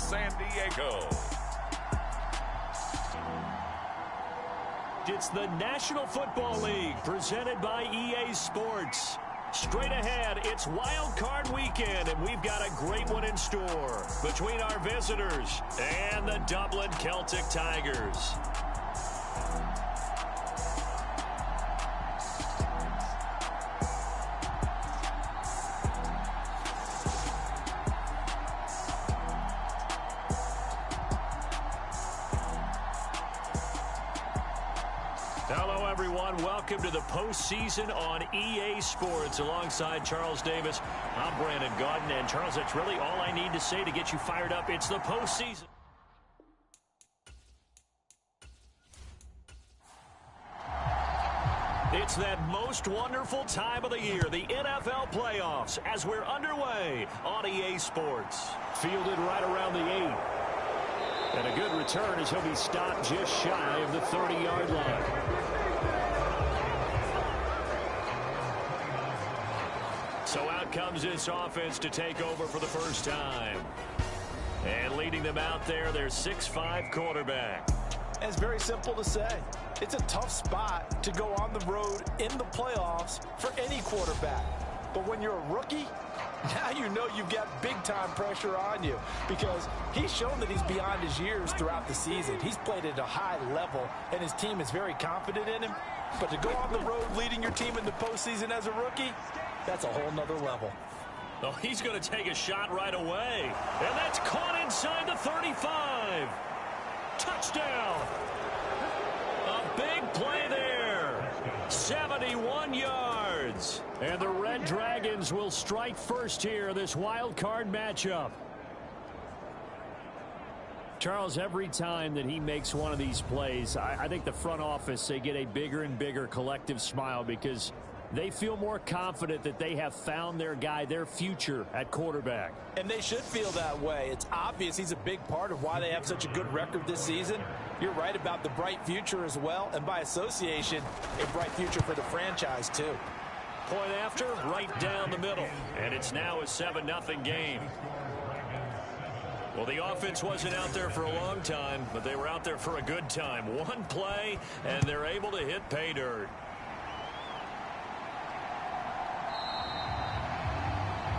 San Diego. It's the National Football League presented by EA Sports. Straight ahead, it's Wild Card Weekend, and we've got a great one in store between our visitors and the Dublin Celtic Tigers. Hello, everyone. Welcome to the postseason on EA Sports. Alongside Charles Davis, I'm Brandon Gaudin. And, Charles, that's really all I need to say to get you fired up. It's the postseason. It's that most wonderful time of the year, the NFL playoffs, as we're underway on EA Sports. Fielded right around the 8. And a good return as he'll be stopped just shy of the 30-yard line. So out comes this offense to take over for the first time. And leading them out there, their 6'5" quarterback. It's very simple to say. It's a tough spot to go on the road in the playoffs for any quarterback. But when you're a rookie, now you know you've got big-time pressure on you because he's shown that he's beyond his years throughout the season. He's played at a high level, and his team is very confident in him. But to go on the road leading your team in the postseason as a rookie, that's a whole nother level. Oh, he's going to take a shot right away. And that's caught inside the 35. Touchdown. A big play there. 71 yards. And the Red Dragons will strike first here, this wild card matchup. Charles, every time that he makes one of these plays, I think the front office, they get a bigger and bigger collective smile because they feel more confident that they have found their guy, their future at quarterback. And they should feel that way. It's obvious he's a big part of why they have such a good record this season. You're right about the bright future as well, and by association, a bright future for the franchise too. Point after, right down the middle. And it's now a 7-0 game. Well, the offense wasn't out there for a long time, but they were out there for a good time. One play, and they're able to hit pay dirt.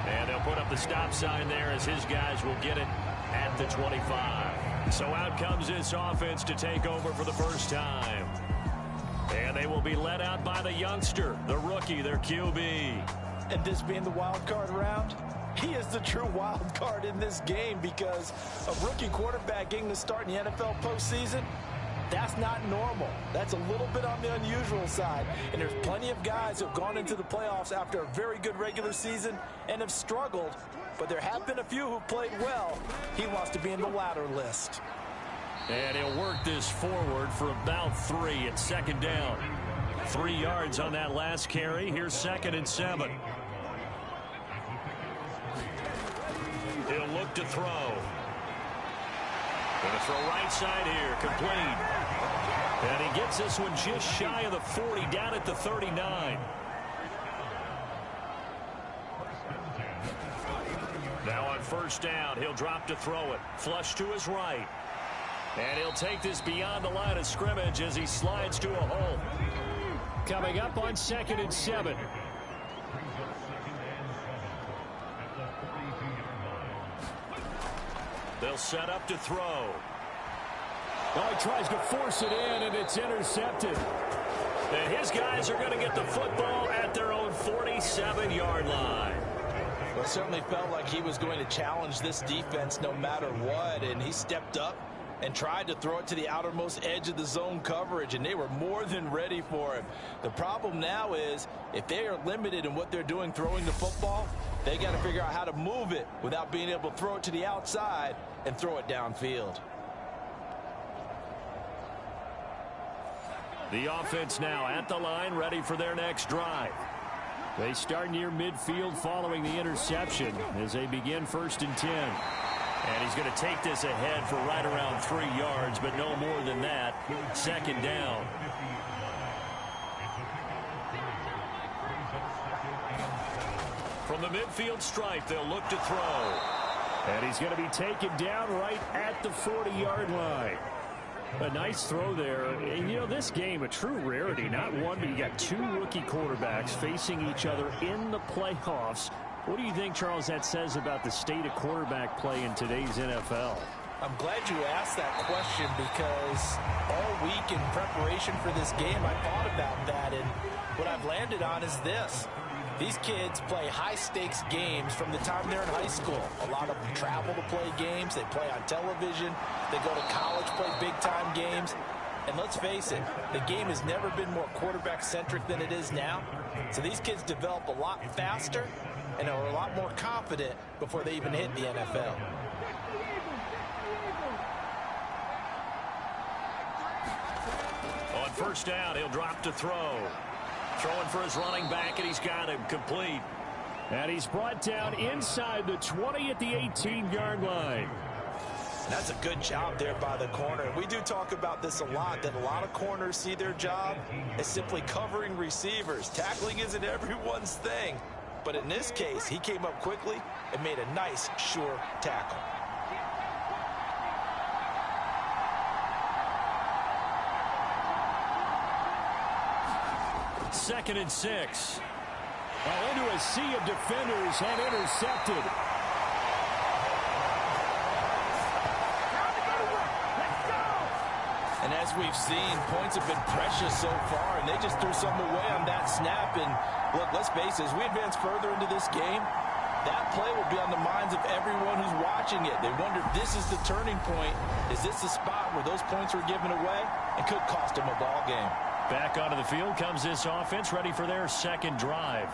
And they'll put up the stop sign there as his guys will get it at the 25. So out comes this offense to take over for the first time. And they will be led out by the youngster, the rookie, their QB. And this being the wild card round, he is the true wild card in this game because a rookie quarterback getting to start in the NFL postseason, that's not normal. That's a little bit on the unusual side. And there's plenty of guys who have gone into the playoffs after a very good regular season and have struggled. But there have been a few who played well. He wants to be in the latter list. And he'll work this forward for about 3 at second down. 3 yards on that last carry. Here's 2nd and 7. He'll look to throw. Going to throw right side here, complete. And he gets this one just shy of the 40, down at the 39. Now on first down, he'll drop to throw it. Flush to his right. And he'll take this beyond the line of scrimmage as he slides to a hole. Coming up on 2nd and 7. They'll set up to throw. Oh, he tries to force it in, and it's intercepted. And his guys are going to get the football at their own 47-yard line. Well, it certainly felt like he was going to challenge this defense no matter what, and he stepped up and tried to throw it to the outermost edge of the zone coverage, and they were more than ready for him. The problem now is if they are limited in what they're doing throwing the football, they got to figure out how to move it without being able to throw it to the outside and throw it downfield. The offense now at the line, ready for their next drive. They start near midfield following the interception as they begin 1st and 10. And he's going to take this ahead for right around 3 yards, but no more than that. 2nd down. From the midfield stripe, they'll look to throw. And he's going to be taken down right at the 40-yard line. A nice throw there. And, you know, this game, a true rarity. Not one, but you got two rookie quarterbacks facing each other in the playoffs. What do you think, Charles, that says about the state of quarterback play in today's NFL? I'm glad you asked that question because all week in preparation for this game, I thought about that. And what I've landed on is this. These kids play high-stakes games from the time they're in high school. A lot of them travel to play games. They play on television. They go to college, play big-time games. And let's face it, the game has never been more quarterback-centric than it is now. So these kids develop a lot faster and are a lot more confident before they even hit the NFL. On first down, he'll drop to throw. Throwing for his running back, and he's got him complete. And he's brought down inside the 20 at the 18-yard line. That's a good job there by the corner. We do talk about this a lot, that a lot of corners see their job as simply covering receivers. Tackling isn't everyone's thing. But in this case, he came up quickly and made a nice, sure tackle. Second and 6. Into a sea of defenders and intercepted. And as we've seen, points have been precious so far, and they just threw something away on that snap. And look, let's face it, as we advance further into this game, that play will be on the minds of everyone who's watching it. They wonder if this is the turning point. Is this the spot where those points were given away and could cost them a ball game? Back onto the field comes this offense, ready for their second drive.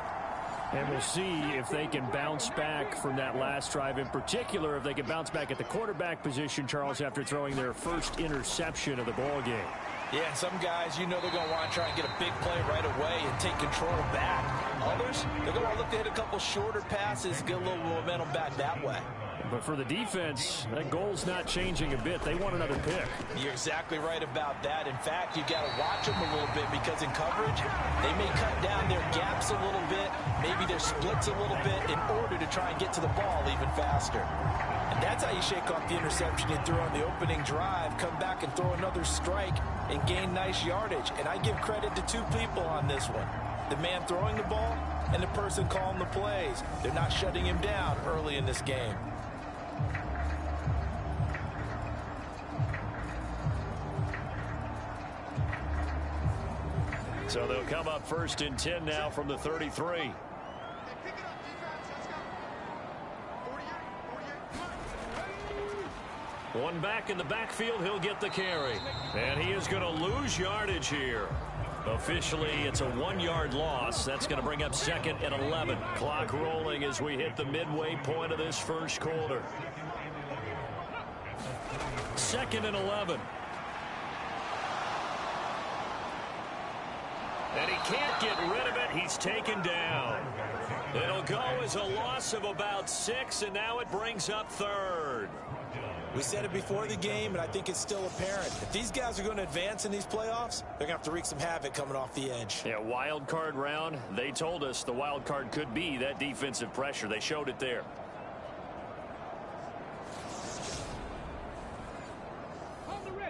And we'll see if they can bounce back from that last drive. In particular, if they can bounce back at the quarterback position, Charles, after throwing their first interception of the ball game. Yeah, some guys, you know they're going to want to try and get a big play right away and take control back. Others, they're going to want to look to hit a couple shorter passes, get a little momentum back that way. But for the defense, that goal's not changing a bit. They want another pick. You're exactly right about that. In fact, you've got to watch them a little bit because in coverage, they may cut down their gaps a little bit, maybe their splits a little bit in order to try and get to the ball even faster. And that's how you shake off the interception you threw on the opening drive, come back and throw another strike and gain nice yardage. And I give credit to two people on this one. The man throwing the ball and the person calling the plays. They're not shutting him down early in this game. So they'll come up first and 10 now from the 33. One back in the backfield, he'll get the carry. And he is going to lose yardage here. Officially, it's a 1-yard loss. That's going to bring up second and 11. Clock rolling as we hit the midway point of this first quarter. Second and 11. And he can't get rid of it. He's taken down. It'll go as a loss of about 6, and now it brings up third. We said it before the game, and I think it's still apparent. If these guys are going to advance in these playoffs, they're going to have to wreak some havoc coming off the edge. Yeah, wild card round. They told us the wild card could be that defensive pressure. They showed it there.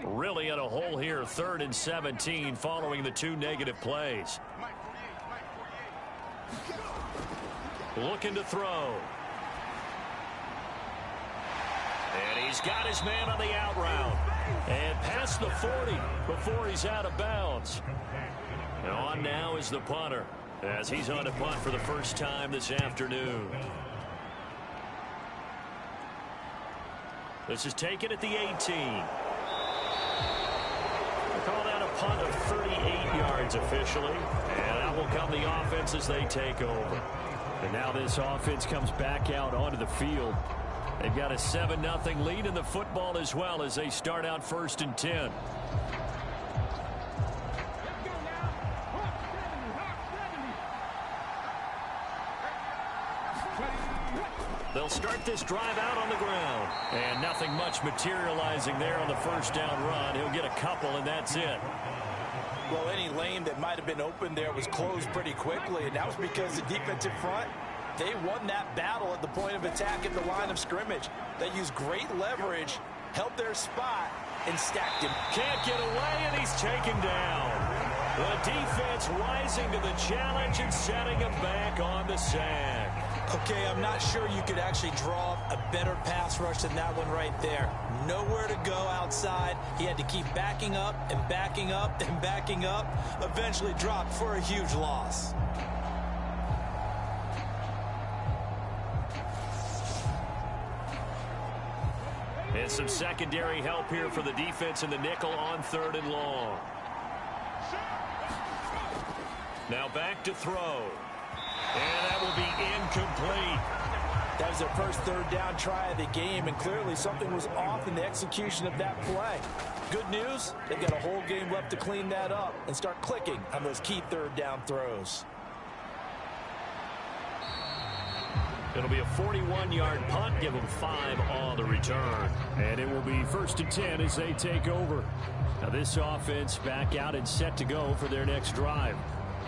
Really in a hole here, 3rd and 17 following the 2 negative plays. Looking to throw. And he's got his man on the out route. And past the 40 before he's out of bounds. And on now is the punter as he's on to punt for the first time this afternoon. This is taken at the 18. Call that a punt of 38 yards officially. And out will come the offense as they take over. And now this offense comes back out onto the field. They've got a 7-0 lead in the football as well as they start out 1st and 10. They'll start this drive out on the ground. And nothing much materializing there on the first down run. He'll get a couple, and that's it. Well, any lane that might have been open there was closed pretty quickly, and that was because the defensive front, they won that battle at the point of attack at the line of scrimmage. They used great leverage, held their spot, and stacked him. Can't get away, and he's taken down. The defense rising to the challenge and setting him back on the sack. Okay, I'm not sure you could actually draw a better pass rush than that one right there. Nowhere to go outside. He had to keep backing up and backing up and backing up. Eventually dropped for a huge loss. And some secondary help here for the defense in the nickel on 3rd and long. Now back to throw. And that will be incomplete. That was their first 3rd down try of the game, and clearly something was off in the execution of that play. Good news, they've got a whole game left to clean that up and start clicking on those key 3rd down throws. It'll be a 41-yard punt. Give them 5 on the return. And it will be 1st and 10 as they take over. Now this offense back out and set to go for their next drive.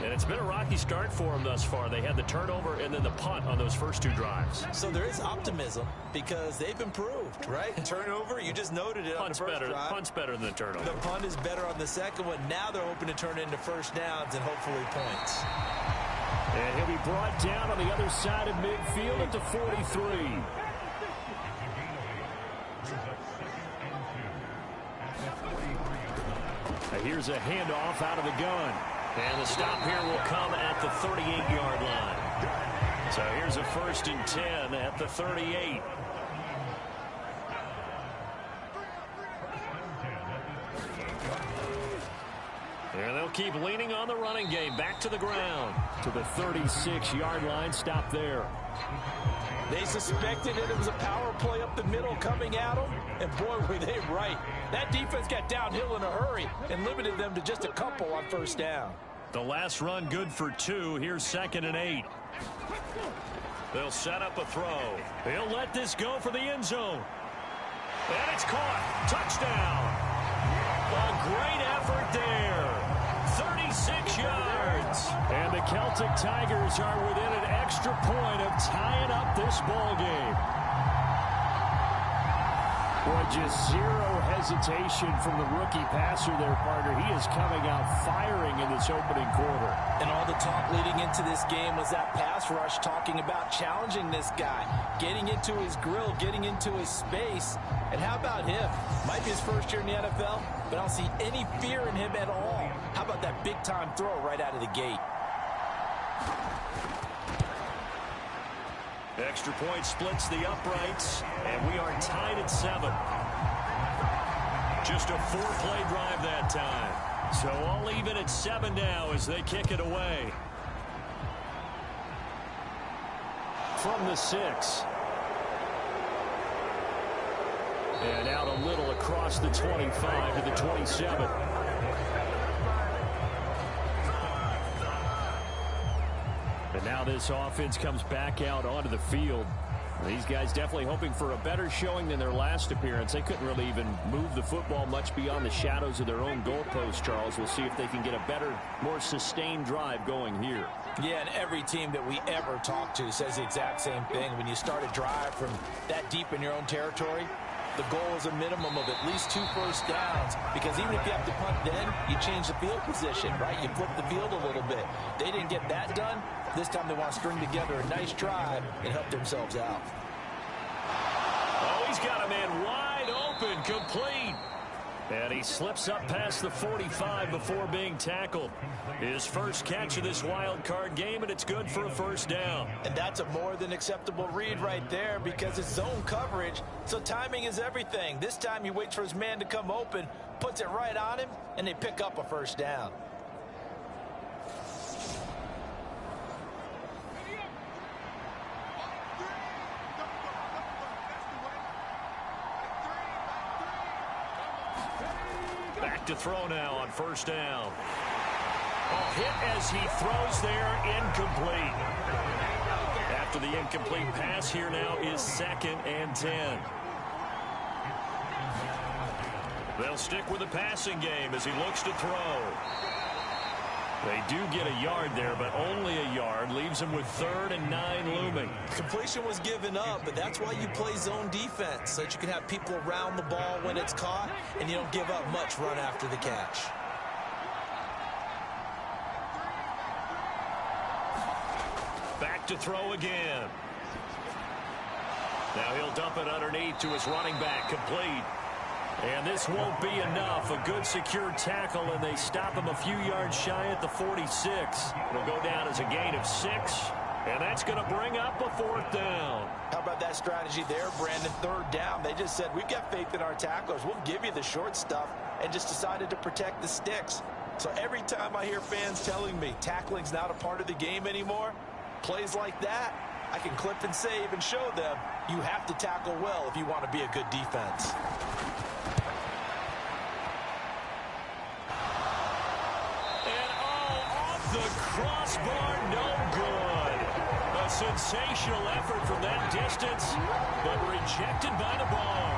And it's been a rocky start for them thus far. They had the turnover and then the punt on those first 2 drives. So there is optimism because they've improved, right? Turnover, you just noted it on the first drive. Punt's better than the turnover. The punt is better on the second one. Now they're hoping to turn it into first downs and hopefully points. And he'll be brought down on the other side of midfield at the 43. Now here's a handoff out of the gun. And the stop here will come at the 38-yard line. So here's a 1st and 10 at the 38. And they'll keep leaning on the running game. Back to the ground. To the 36-yard line. Stop there. They suspected it was a power play up the middle coming at them. And boy, were they right. That defense got downhill in a hurry and limited them to just a couple on first down. The last run good for 2. Here's 2nd and 8. They'll set up a throw. They'll let this go for the end zone. And it's caught. Touchdown. A great effort there. 36 yards. And the Celtic Tigers are within an extra point of tying up this ball game. Boy, just zero hesitation from the rookie passer there, partner. He is coming out firing in this opening quarter. And all the talk leading into this game was that pass rush talking about challenging this guy, getting into his grill, getting into his space. And how about him? Might be his first year in the NFL, but I don't see any fear in him at all. How about that big-time throw right out of the gate? Extra point splits the uprights, and we are tied at 7. Just a 4-play drive that time. So all even at 7 now as they kick it away. From the 6. And out a little across the 25 to the 27. And now this offense comes back out onto the field. These guys definitely hoping for a better showing than their last appearance. They couldn't really even move the football much beyond the shadows of their own goalpost, Charles. We'll see if they can get a better, more sustained drive going here. Yeah, and every team that we ever talk to says the exact same thing. When you start a drive from that deep in your own territory, the goal is a minimum of at least 2 first downs, because even if you have to punt then, you change the field position, right? You flip the field a little bit. They didn't get that done. This time they want to string together a nice drive and help themselves out. Oh, he's got a man wide open, complete. And he slips up past the 45 before being tackled. His first catch of this wild card game, and it's good for a first down. And that's a more than acceptable read right there, because it's zone coverage, so timing is everything. This time he waits for his man to come open, puts it right on him, and they pick up a first down. Back to throw now on first down. A hit as he throws there, incomplete. After the incomplete pass, here now is 2nd and 10. They'll stick with the passing game as he looks to throw. They do get a yard there, but only a yard. Leaves them with 3rd and 9 looming. Completion was given up, but that's why you play zone defense, so that you can have people around the ball when it's caught, and you don't give up much run after the catch. Back to throw again. Now he'll dump it underneath to his running back, complete. And this won't be enough. A good secure tackle, and they stop him a few yards shy at the 46. It'll go down as a gain of 6, and that's going to bring up a 4th down. How about that strategy there, Brandon? 3rd down. They just said, we've got faith in our tacklers. We'll give you the short stuff, and just decided to protect the sticks. So every time I hear fans telling me tackling's not a part of the game anymore, plays like that, I can clip and save and show them you have to tackle well if you want to be a good defense. The crossbar, no good. A sensational effort from that distance, but rejected by the bar.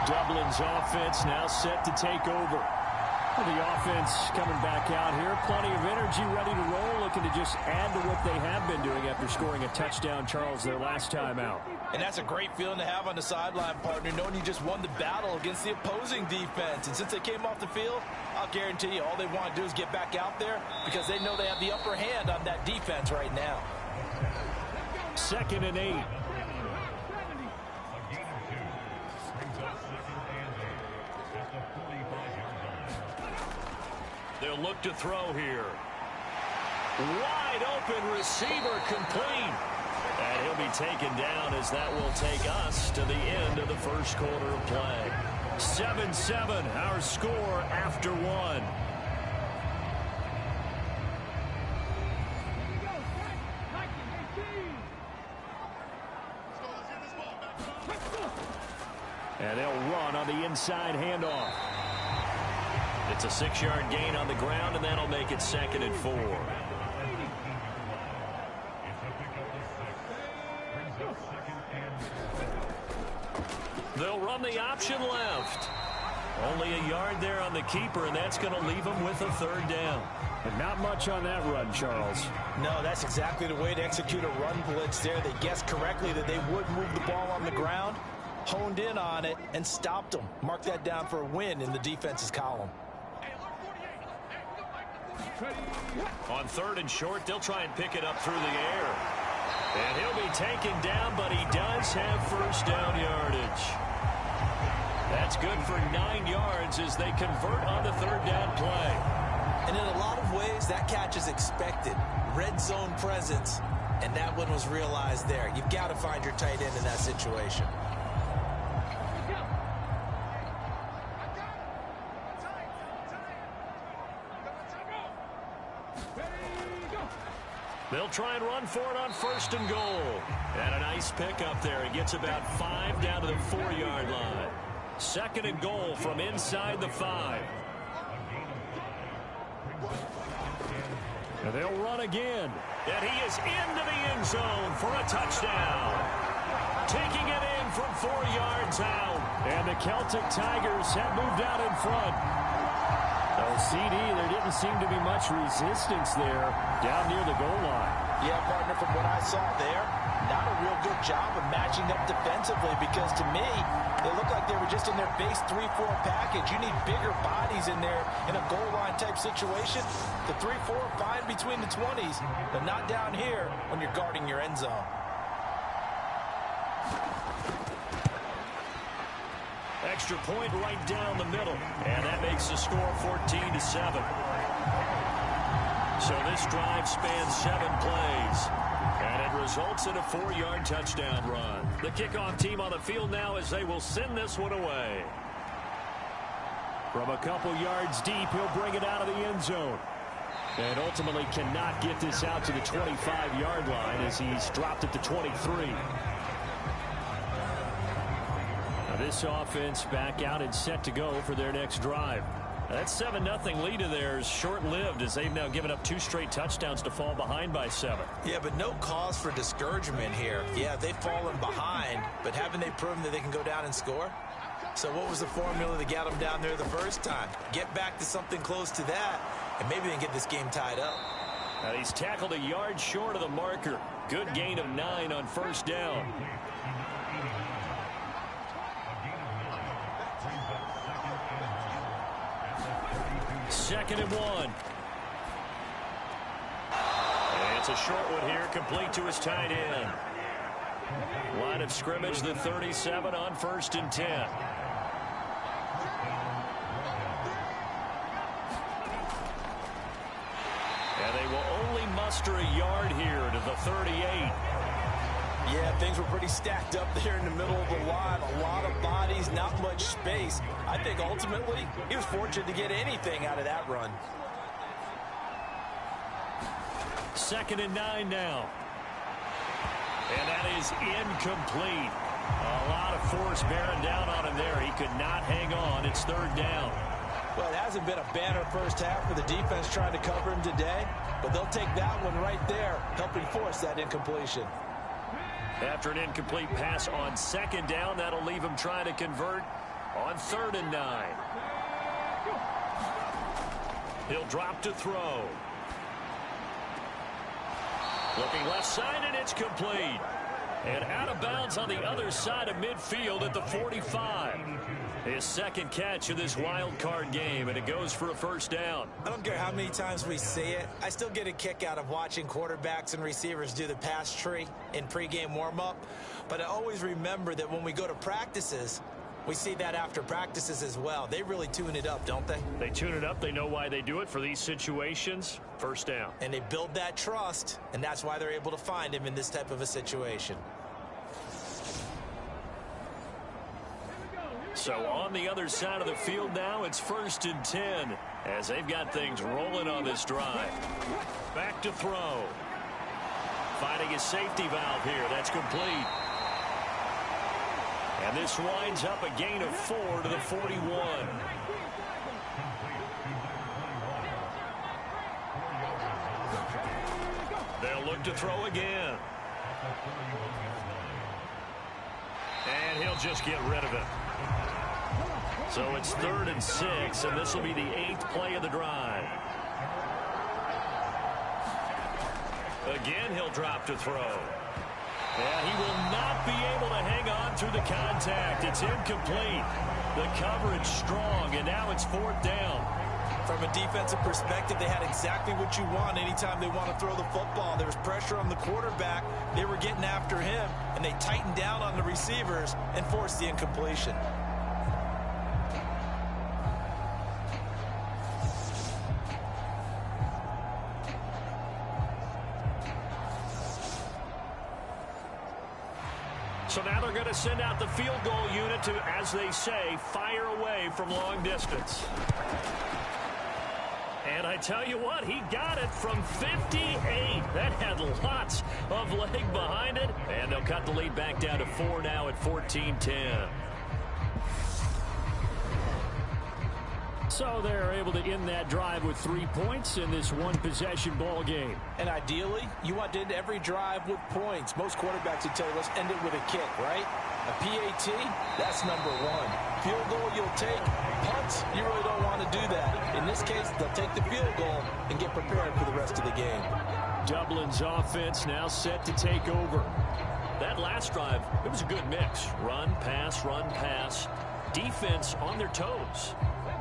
Dublin's offense now set to take over. The offense coming back out here. Plenty of energy, ready to roll, looking to just add to what they have been doing after scoring a touchdown, Charles, their last time out. And that's a great feeling to have on the sideline, partner, knowing you just won the battle against the opposing defense. And since they came off the field, I'll guarantee you all they want to do is get back out there because they know they have the upper hand on that defense right now. 2nd and 8. They'll look to throw here. Wide open receiver, complete. And he'll be taken down as that will take us to the end of the first quarter of play. 7-7, our score after 1. And they'll run on the inside handoff. It's a 6-yard gain on the ground, and that'll make it 2nd and 4. They'll run the option left. Only a yard there on the keeper, and that's going to leave them with a 3rd down. And not much on that run, Charles. No, that's exactly the way to execute a run blitz there. They guessed correctly that they would move the ball on the ground, honed in on it, and stopped them. Mark that down for a win in the defense's column. On 3rd and short, they'll try and pick it up through the air. And he'll be taken down, but he does have 1st down yardage. That's good for 9 yards as they convert on the 3rd down play. And in a lot of ways, that catch is expected. Red zone presence, and that one was realized there. You've got to find your tight end in that situation. They'll try and run for it on 1st and goal. And a nice pickup there. He gets about 5 down to the 4-yard line. 2nd and goal from inside the 5. And they'll run again. And he is into the end zone for a touchdown. Taking it in from 4 yards out. And the Celtic Tigers have moved out in front. CD, there didn't seem to be much resistance there down near the goal line. Yeah, partner, from what I saw there, not a real good job of matching up defensively because to me, they look like they were just in their base 3-4 package. You need bigger bodies in there in a goal line type situation. The 3-4 fine between the 20s, but not down here when you're guarding your end zone. Extra point right down the middle, and that makes the score 14-7. So this drive spans 7 plays, and it results in a 4-yard touchdown run. The kickoff team on the field now as they will send this one away. From a couple yards deep, he'll bring it out of the end zone. And ultimately cannot get this out to the 25-yard line as he's dropped at the 23. This offense back out and set to go for their next drive. That 7-0 lead of theirs short-lived as they've now given up 2 straight touchdowns to fall behind by 7. Yeah, but no cause for discouragement here. Yeah, they've fallen behind, but haven't they proven that they can go down and score? So what was the formula that got them down there the first time? Get back to something close to that, and maybe they can get this game tied up. Now he's tackled a yard short of the marker. Good gain of 9 on first down. Second and 1. And it's a short one here, complete to his tight end. Line of scrimmage, the 37 on 1st and 10. And they will only muster a yard here to the 38. Yeah, things were pretty stacked up there in the middle of the line. A lot of bodies, not much space. I think ultimately he was fortunate to get anything out of that run. 2nd and 9 now. And that is incomplete. A lot of force bearing down on him there. He could not hang on. It's 3rd down. Well, it hasn't been a banner first half for the defense trying to cover him today, but they'll take that one right there, helping force that incompletion. After an incomplete pass on 2nd down, that'll leave him trying to convert on 3rd and 9. He'll drop to throw. Looking left side, and it's complete. And out of bounds on the other side of midfield at the 45. His 2nd catch of this wild card game, and it goes for a 1st down. I don't care how many times we see it. I still get a kick out of watching quarterbacks and receivers do the pass tree in pregame warm-up. But I always remember that when we go to practices, we see that after practices as well. They really tune it up, don't they? They tune it up. They know why they do it for these situations. 1st down. And they build that trust, and that's why they're able to find him in this type of a situation. So on the other side of the field now, it's 1st and 10 as they've got things rolling on this drive. Back to throw. Finding a safety valve here. That's complete. And this winds up a gain of 4 to the 41. They'll look to throw again. And he'll just get rid of it. So it's 3rd and 6, and this will be the 8th play of the drive. Again, he'll drop to throw. Yeah, he will not be able to hang on through the contact. It's incomplete. The coverage strong, and now it's 4th down. From a defensive perspective, they had exactly what you want anytime they want to throw the football. There was pressure on the quarterback. They were getting after him, and they tightened down on the receivers and forced the incompletion. So now they're going to send out the field goal unit to, as they say, fire away from long distance. And I tell you what, he got it from 58. That had lots of leg behind it. And they'll cut the lead back down to 4 now at 14-10. So they're able to end that drive with 3 points in this one-possession ball game. And ideally, you want to end every drive with points. Most quarterbacks would tell you, let's end it with a kick, right? A PAT, that's number 1. Field goal you'll take. Punts, you really don't want to do that. In this case, they'll take the field goal and get prepared for the rest of the game. Dublin's offense now set to take over. That last drive, it was a good mix. Run, pass, defense on their toes.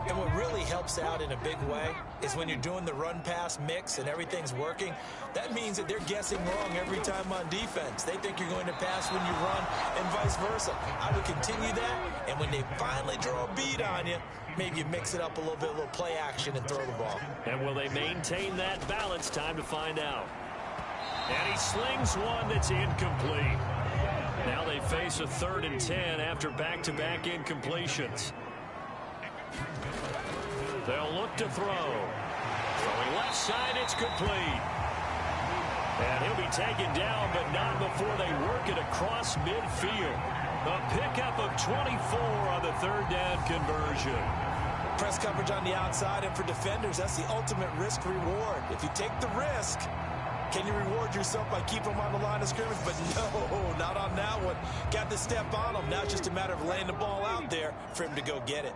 And what really helps out in a big way is when you're doing the run-pass mix and everything's working, that means that they're guessing wrong every time on defense. They think you're going to pass when you run and vice versa. I would continue that, and when they finally draw a bead on you, maybe you mix it up a little bit, a little play action, and throw the ball. And will they maintain that balance? Time to find out. And he slings one that's incomplete. Now they face a 3rd and 10 after back-to-back incompletions. They'll look to throw. Throwing left side, it's complete. And he'll be taken down, but not before they work it across midfield. A pickup of 24 on the 3rd down conversion. Press coverage on the outside, and for defenders, that's the ultimate risk reward. If you take the risk, can you reward yourself by keeping them on the line of scrimmage? But no, not on that one. Got the step on him. Now it's just a matter of laying the ball out there for him to go get it.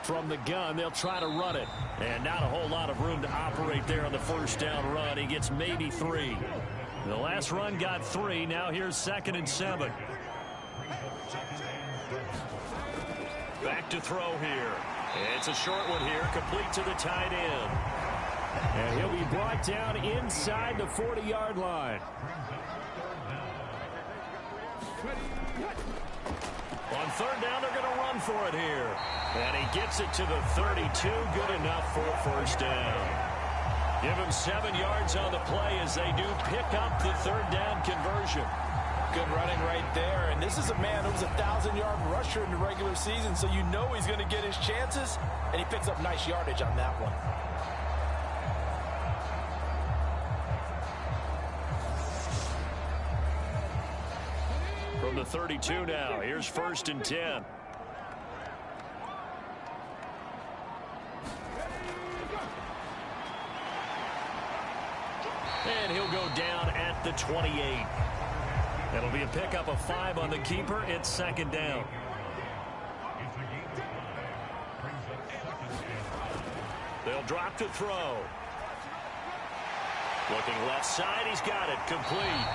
From the gun, they'll try to run it. And not a whole lot of room to operate there on the first down run. He gets maybe 3. The last run got 3. Now here's 2nd and 7. Back to throw here. It's a short one here, complete to the tight end. And he'll be brought down inside the 40-yard line. On third down, they're going to run for it here. And he gets it to the 32. Good enough for a first down. Give him 7 yards on the play as they do pick up the third down conversion. Good running right there. And this is a man who was a 1,000-yard rusher in the regular season, so you know he's going to get his chances, and he picks up nice yardage on that one. From the 32 now, here's 1st and 10. And he'll go down at the 28. It'll be a pickup of 5 on the keeper. It's 2nd down. They'll drop to throw. Looking left side, he's got it, complete.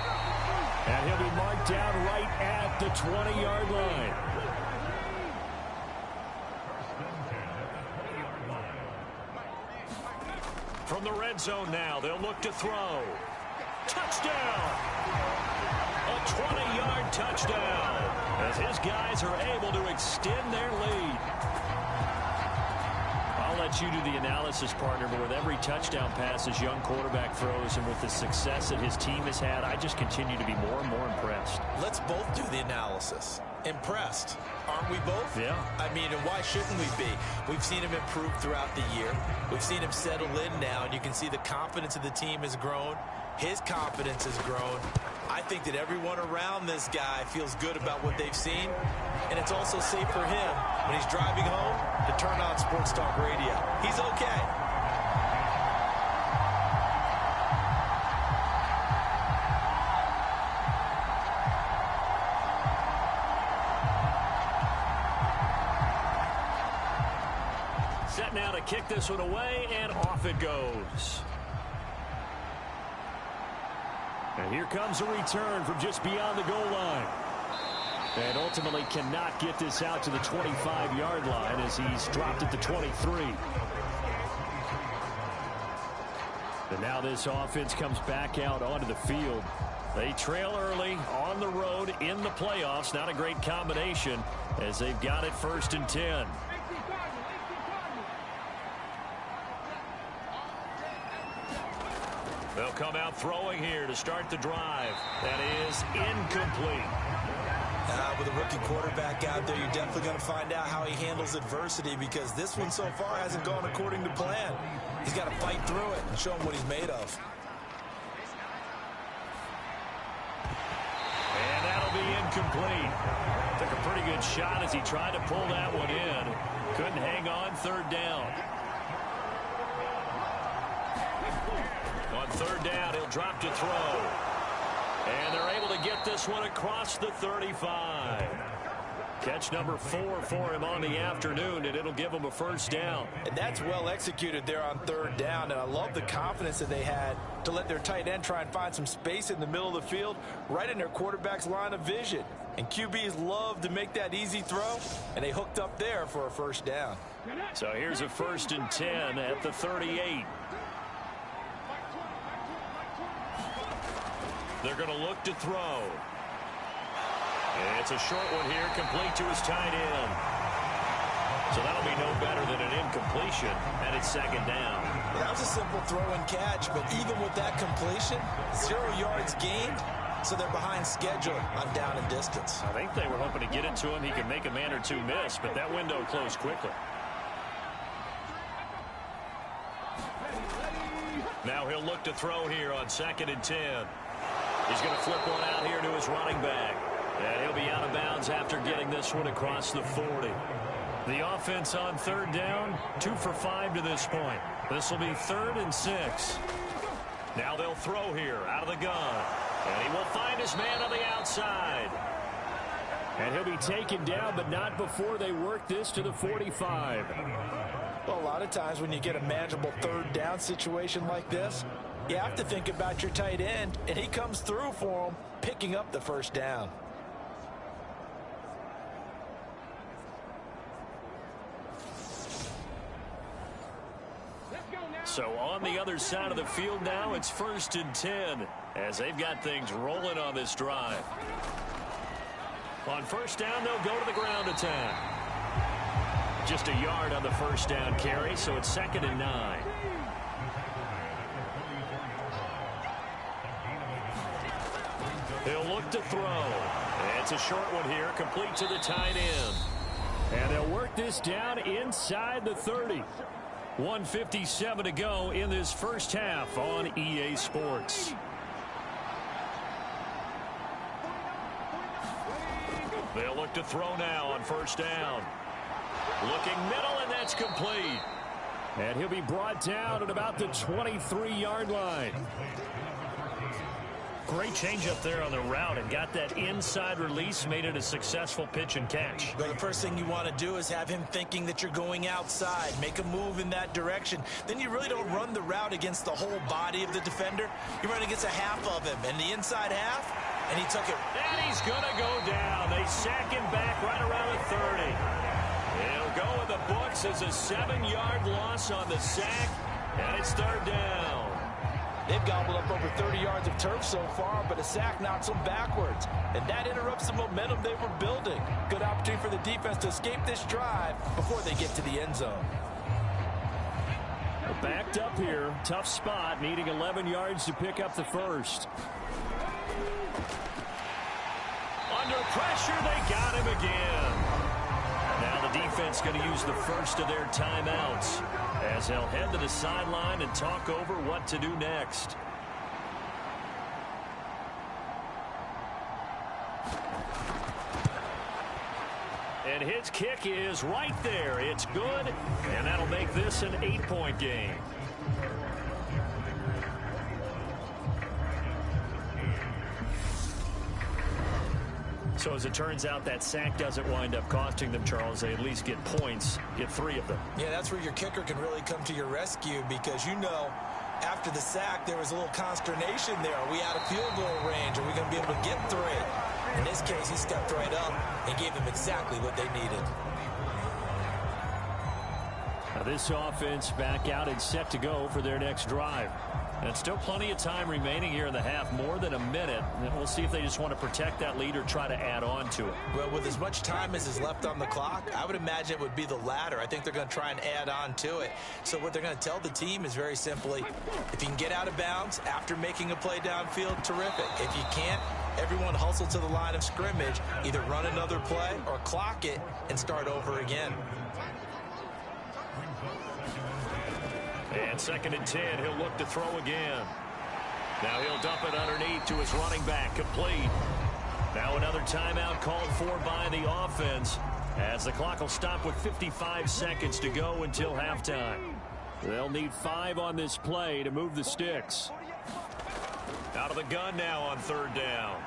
And he'll be marked down right at the 20-yard line. From the red zone now, they'll look to throw. Touchdown! A 20-yard touchdown as his guys are able to extend their lead. I'll let you do the analysis, partner, but with every touchdown pass his young quarterback throws and with the success that his team has had, I just continue to be more and more impressed. Let's both do the analysis. Impressed. Aren't we both? Yeah. I mean, and why shouldn't we be? We've seen him improve throughout the year. We've seen him settle in now, and you can see the confidence of the team has grown. His confidence has grown. I think that everyone around this guy feels good about what they've seen, and it's also safe for him when he's driving home to turn on Sports Talk Radio. He's okay. Set now to kick this one away, and off it goes. And here comes a return from just beyond the goal line. And ultimately cannot get this out to the 25-yard line as he's dropped at the 23. And now this offense comes back out onto the field. They trail early on the road in the playoffs. Not a great combination as they've got it 1st and 10. They'll come out throwing here to start the drive. That is incomplete. With a rookie quarterback out there, you're definitely going to find out how he handles adversity, because this one so far hasn't gone according to plan. He's got to fight through it and show him what he's made of. And that'll be incomplete. Took a pretty good shot as he tried to pull that one in. Couldn't hang on 3rd down. On 3rd down, he'll drop to throw. And they're able to get this one across the 35. Catch number 4 for him on the afternoon, and it'll give him a 1st down. And that's well executed there on 3rd down, and I love the confidence that they had to let their tight end try and find some space in the middle of the field, right in their quarterback's line of vision. And QBs love to make that easy throw, and they hooked up there for a 1st down. So here's a 1st and 10 at the 38. They're going to look to throw. It's a short one here, complete to his tight end. So that'll be no better than an incompletion, and it's 2nd down. Well, that was a simple throw and catch, but even with that completion, 0 yards gained, so they're behind schedule on down and distance. I think they were hoping to get it to him. He could make a man or two miss, but that window closed quickly. Now he'll look to throw here on 2nd and 10. He's going to flip one out here to his running back. And he'll be out of bounds after getting this one across the 40. The offense on third down, 2 for 5 to this point. This will be 3rd and 6. Now they'll throw here out of the gun. And he will find his man on the outside. And he'll be taken down, but not before they work this to the 45. Well, a lot of times when you get a manageable third down situation like this, you have to think about your tight end, and he comes through for him, picking up the first down. So on the other side of the field now, it's 1st and 10 as they've got things rolling on this drive. On first down, they'll go to the ground attack. Just a yard on the first down carry, so it's 2nd and 9. He'll look to throw. It's a short one here, complete to the tight end. And they'll work this down inside the 30. 1:57 to go in this first half on EA Sports. They'll look to throw now on first down. Looking middle, and that's complete. And he'll be brought down at about the 23-yard line. Great change up there on the route and got that inside release, made it a successful pitch and catch. But the first thing you want to do is have him thinking that you're going outside, make a move in that direction. Then you really don't run the route against the whole body of the defender. You run against a half of him, and the inside half, and he took it. And he's going to go down. They sack him back right around the 30. He'll go in the books as a 7-yard loss on the sack, and it's 3rd down. They've gobbled up over 30 yards of turf so far, but a sack knocks them backwards. And that interrupts the momentum they were building. Good opportunity for the defense to escape this drive before they get to the end zone. Backed up here. Tough spot, needing 11 yards to pick up the first. Under pressure, they got him again. Now the defense going to use the first of their timeouts as they'll head to the sideline and talk over what to do next. And his kick is right there. It's good, and that'll make this an 8-point game. So as it turns out, that sack doesn't wind up costing them, Charles. They at least get points, get 3 of them. Yeah, that's where your kicker can really come to your rescue because, you know, after the sack, there was a little consternation there. Are we out of field goal range? Are we going to be able to get 3? In this case, he stepped right up and gave them exactly what they needed. Now this offense back out and set to go for their next drive. And still plenty of time remaining here in the half, more than a minute. And we'll see if they just want to protect that lead or try to add on to it. Well, with as much time as is left on the clock, I would imagine it would be the latter. I think they're going to try and add on to it. So what they're going to tell the team is very simply, if you can get out of bounds after making a play downfield, terrific. If you can't, everyone hustle to the line of scrimmage, either run another play or clock it and start over again. And 2nd and 10, he'll look to throw again. Now he'll dump it underneath to his running back, complete. Now another timeout called for by the offense as the clock will stop with 55 seconds to go until halftime. They'll need 5 on this play to move the sticks. Out of the gun now on 3rd down.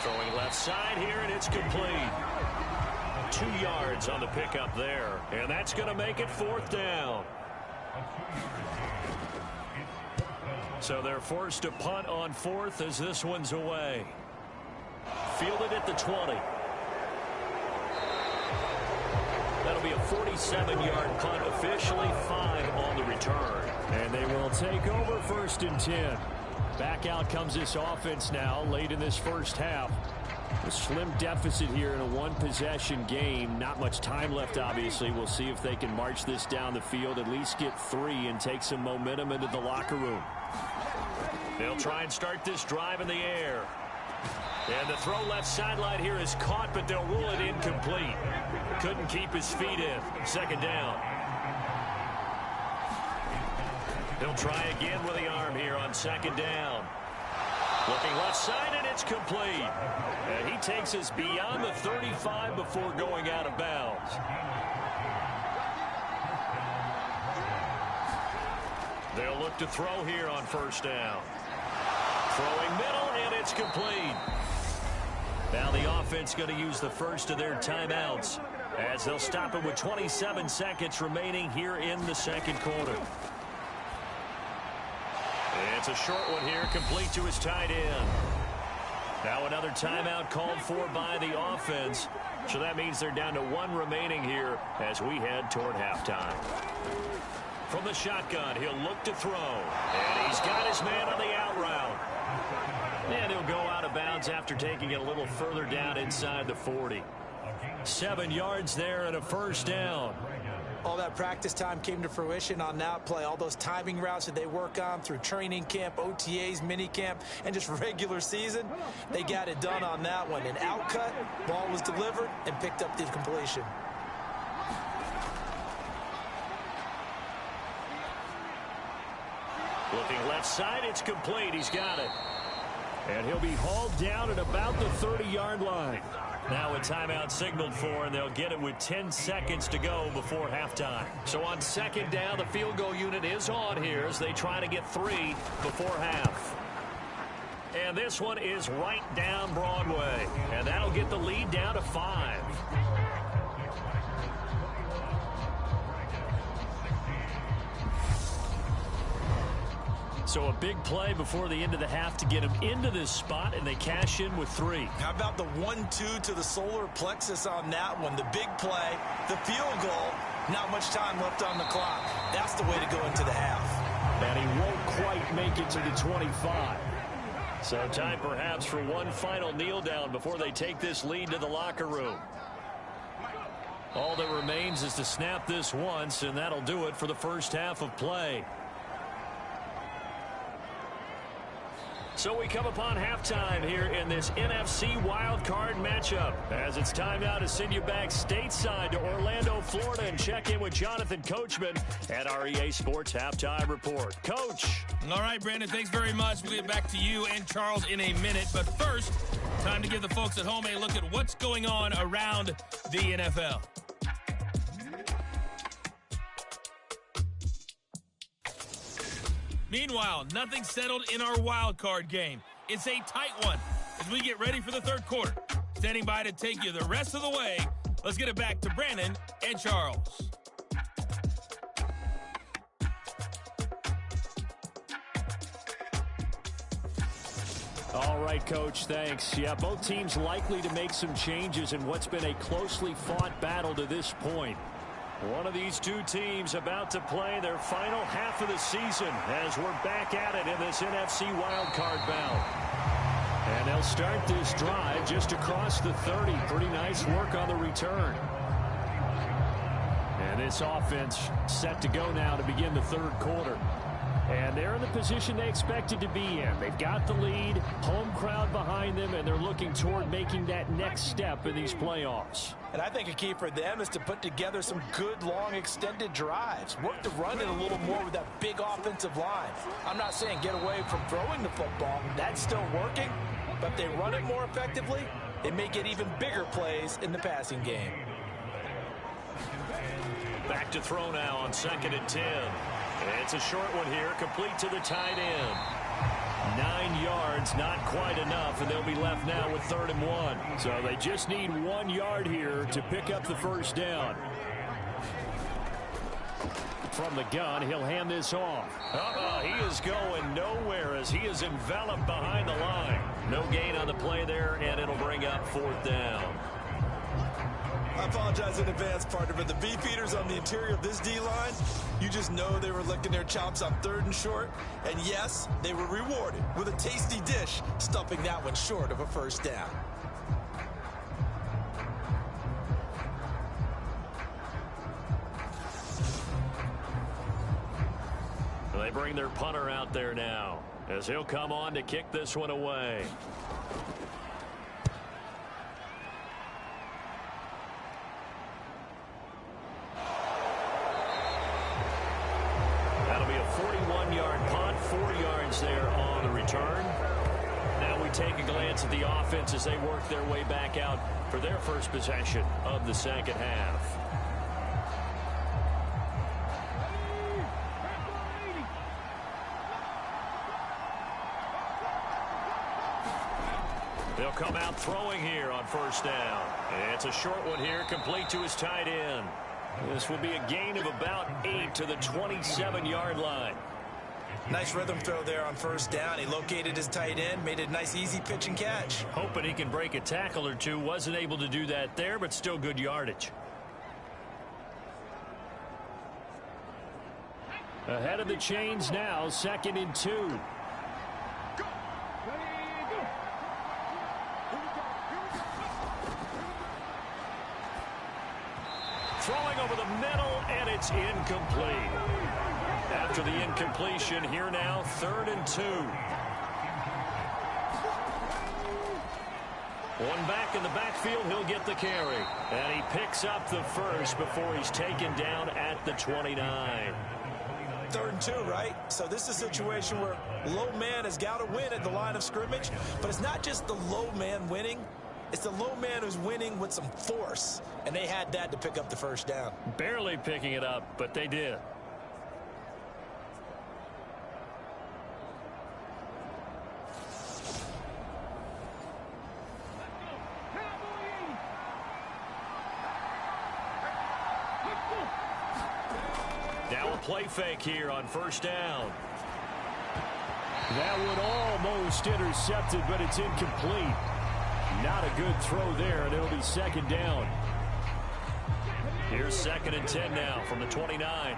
Throwing left side here, and it's complete. 2 yards on the pickup there, and that's going to make it 4th down. So they're forced to punt on 4th as this one's away. Fielded at the 20. That'll be a 47-yard punt, officially 5 on the return. And they will take over 1st and 10. Back out comes this offense now late in this first half. A slim deficit here in a 1-possession game. Not much time left, obviously. We'll see if they can march this down the field, at least get 3 and take some momentum into the locker room. They'll try and start this drive in the air. And the throw left sideline here is caught, but they'll rule it incomplete. Couldn't keep his feet in. 2nd down. He'll try again with the arm here on 2nd down. Looking left side, and it's complete. And he takes us beyond the 35 before going out of bounds. They'll look to throw here on first down. Throwing middle, and it's complete. Now the offense going to use the first of their timeouts as they'll stop it with 27 seconds remaining here in the second quarter. It's a short one here, complete to his tight end. Now another timeout called for by the offense. So that means they're down to one remaining here as we head toward halftime. From the shotgun, he'll look to throw. And he's got his man on the out route. And he'll go out of bounds after taking it a little further down inside the 40. 7 yards there and a first down. All that practice time came to fruition on that play. All those timing routes that they work on through training camp, OTAs, minicamp, and just regular season, they got it done on that one. An out cut, ball was delivered, and picked up the completion. Looking left side, it's complete. He's got it. And he'll be hauled down at about the 30-yard line. Now a timeout signaled for, and they'll get it with 10 seconds to go before halftime. So on second down, the field goal unit is on here as they try to get 3 before half. And this one is right down Broadway. And that'll get the lead down to 5. So a big play before the end of the half to get him into this spot, and they cash in with 3. How about the 1-2 to the solar plexus on that one? The big play, the field goal, not much time left on the clock. That's the way to go into the half. And he won't quite make it to the 25. So time perhaps for one final kneel down before they take this lead to the locker room. All that remains is to snap this once, and that'll do it for the first half of play. So we come upon halftime here in this NFC wildcard matchup. As it's time now to send you back stateside to Orlando, Florida, and check in with Jonathan Coachman at our EA Sports Halftime Report. Coach. All right, Brandon, thanks very much. We'll get back to you and Charles in a minute. But first, time to give the folks at home a look at what's going on around the NFL. Meanwhile, nothing settled in our wild card game. It's a tight one as we get ready for the third quarter. Standing by to take you the rest of the way, let's get it back to Brandon and Charles. All right, Coach, thanks. Yeah, both teams likely to make some changes in what's been a closely fought battle to this point. One of these two teams about to play their final half of the season as we're back at it in this NFC wildcard bout. And they'll start this drive just across the 30. Pretty nice work on the return. And this offense set to go now to begin the third quarter. And they're in the position they expected to be in. They've got the lead, home crowd behind them, and they're looking toward making that next step in these playoffs. And I think a key for them is to put together some good, long, extended drives. Work to run it a little more with that big offensive line. I'm not saying get away from throwing the football. That's still working. But if they run it more effectively, they may get even bigger plays in the passing game. Back to throw now on 2nd and 10. It's a short one here, complete to the tight end. 9 yards, not quite enough, and they'll be left now with 3rd and 1. So they just need 1 yard here to pick up the first down. From the gun, he'll hand this off. He is going nowhere as he is enveloped behind the line. No gain on the play there, and it'll bring up 4th down. I apologize in advance, partner, but the beefeaters on the interior of this D-line, you just know they were licking their chops on 3rd and short. And yes, they were rewarded with a tasty dish, stuffing that one short of a first down. They bring their punter out there now as he'll come on to kick this one away. That'll be a 41-yard punt, 4 yards there on the return. Now we take a glance at the offense as they work their way back out for their first possession of the second half. They'll come out throwing here on first down. It's a short one here, complete to his tight end. This will be a gain of about 8 to the 27-yard line. Nice rhythm throw there on first down. He located his tight end, made it a nice easy pitch and catch. Hoping he can break a tackle or two. Wasn't able to do that there, but still good yardage. Ahead of the chains now, 2nd and 2. Throwing over the middle, and it's incomplete. After the incompletion, here now, 3rd and 2. One back in the backfield, he'll get the carry. And he picks up the first before he's taken down at the 29. 3rd and 2, right? So this is a situation where low man has got to win at the line of scrimmage. But it's not just the low man winning. It's the low man who's winning with some force. And they had that to pick up the first down. Barely picking it up, but they did. Now a play fake here on first down. That one almost intercepted, but it's incomplete. Not a good throw there, and it'll be 2nd down. Here's 2nd and 10 now from the 29.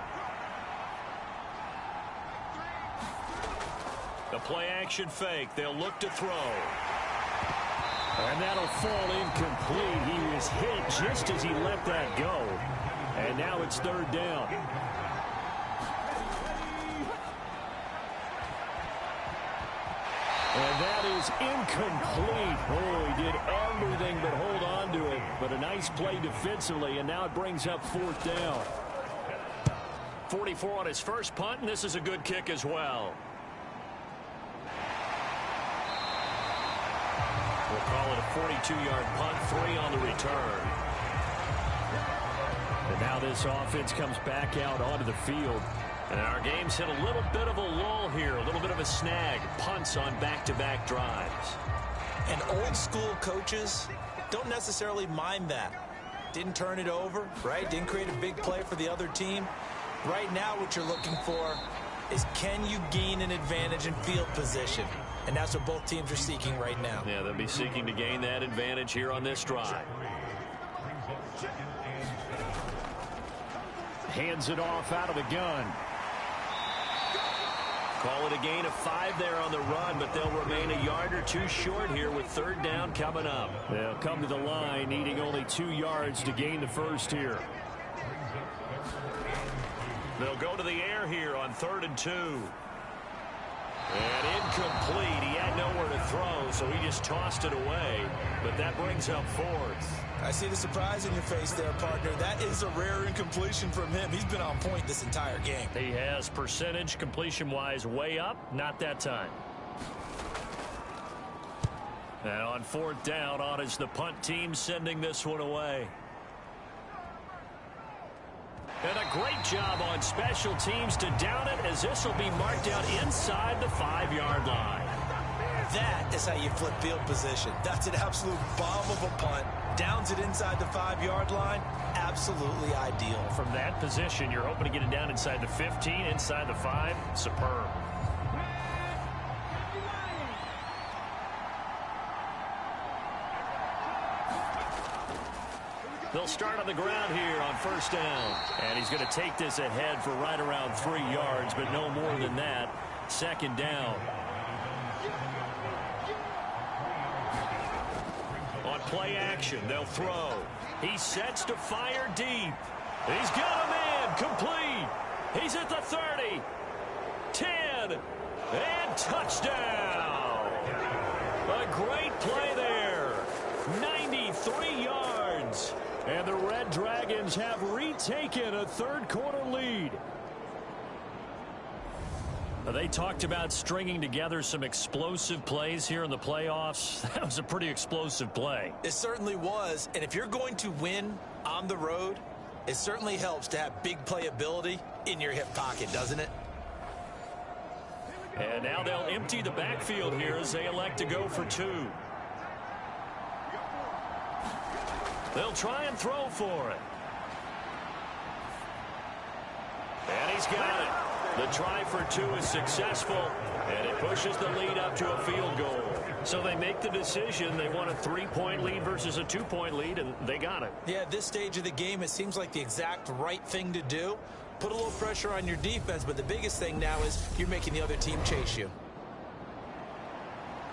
The play action fake. They'll look to throw. And that'll fall incomplete. He was hit just as he let that go. And now it's 3rd down. And that is incomplete. Oh, he did everything but hold on to it. But a nice play defensively, and now it brings up 4th down. 44 on his first punt, and this is a good kick as well. We'll call it a 42-yard punt, 3 on the return. And now this offense comes back out onto the field. And our game's hit a little bit of a lull here, a little bit of a snag. Punts on back-to-back drives. And old school coaches don't necessarily mind that. Didn't turn it over, right? Didn't create a big play for the other team. Right now what you're looking for is, can you gain an advantage in field position? And that's what both teams are seeking right now. Yeah, they'll be seeking to gain that advantage here on this drive. Hands it off out of the gun. Call it a gain of 5 there on the run, but they'll remain a yard or 2 short here with 3rd down coming up. They'll come to the line needing only 2 yards to gain the first here. They'll go to the air here on 3rd and 2. And incomplete. He had nowhere to throw, so he just tossed it away. But that brings up 4th. I see the surprise in your face there, partner. That is a rare incompletion from him. He's been on point this entire game. He has percentage completion-wise way up. Not that time. And on 4th down, on is the punt team sending this one away. And a great job on special teams to down it, as this will be marked out inside the 5-yard line. That is how you flip field position. That's an absolute bomb of a punt. Downs it inside the 5-yard line. Absolutely ideal. From that position, you're hoping to get it down inside the 15, inside the 5. Superb. They'll start on the ground here on 1st down. And he's going to take this ahead for right around 3 yards, but no more than that. 2nd down. On play action, they'll throw. He sets to fire deep. He's got a man complete. He's at the 30. 10. And touchdown. A great play there. 93 yards. And the Red Dragons have retaken a 3rd quarter lead. They talked about stringing together some explosive plays here in the playoffs. That was a pretty explosive play. It certainly was. And if you're going to win on the road, it certainly helps to have big playability in your hip pocket, doesn't it? And now they'll empty the backfield here as they elect to go for 2. They'll try and throw for it. And he's got it. The try for 2 is successful, and it pushes the lead up to a field goal. So they make the decision. They want a 3-point lead versus a 2-point lead, and they got it. Yeah, at this stage of the game, it seems like the exact right thing to do. Put a little pressure on your defense, but the biggest thing now is you're making the other team chase you.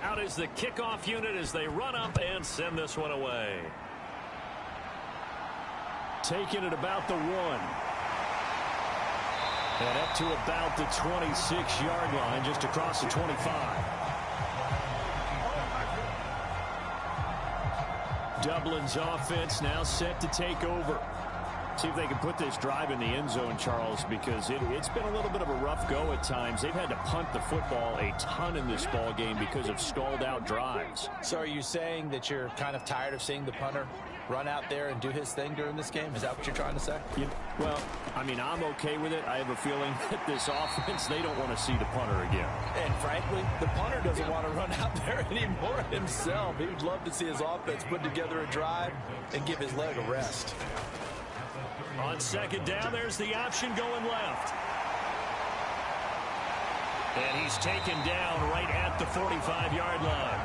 Out is the kickoff unit as they run up and send this one away. Taking it about the 1. And up to about the 26-yard line, just across the 25. Dublin's offense now set to take over. See if they can put this drive in the end zone, Charles, because it's been a little bit of a rough go at times. They've had to punt the football a ton in this ball game because of stalled-out drives. So are you saying that you're kind of tired of seeing the punter run out there and do his thing during this game? Is that what you're trying to say? Well, I mean, I'm okay with it. I have a feeling that this offense, they don't want to see the punter again. And frankly, the punter doesn't want to run out there anymore himself. He would love to see his offense put together a drive and give his leg a rest. On second down, there's the option going left. And he's taken down right at the 45-yard line.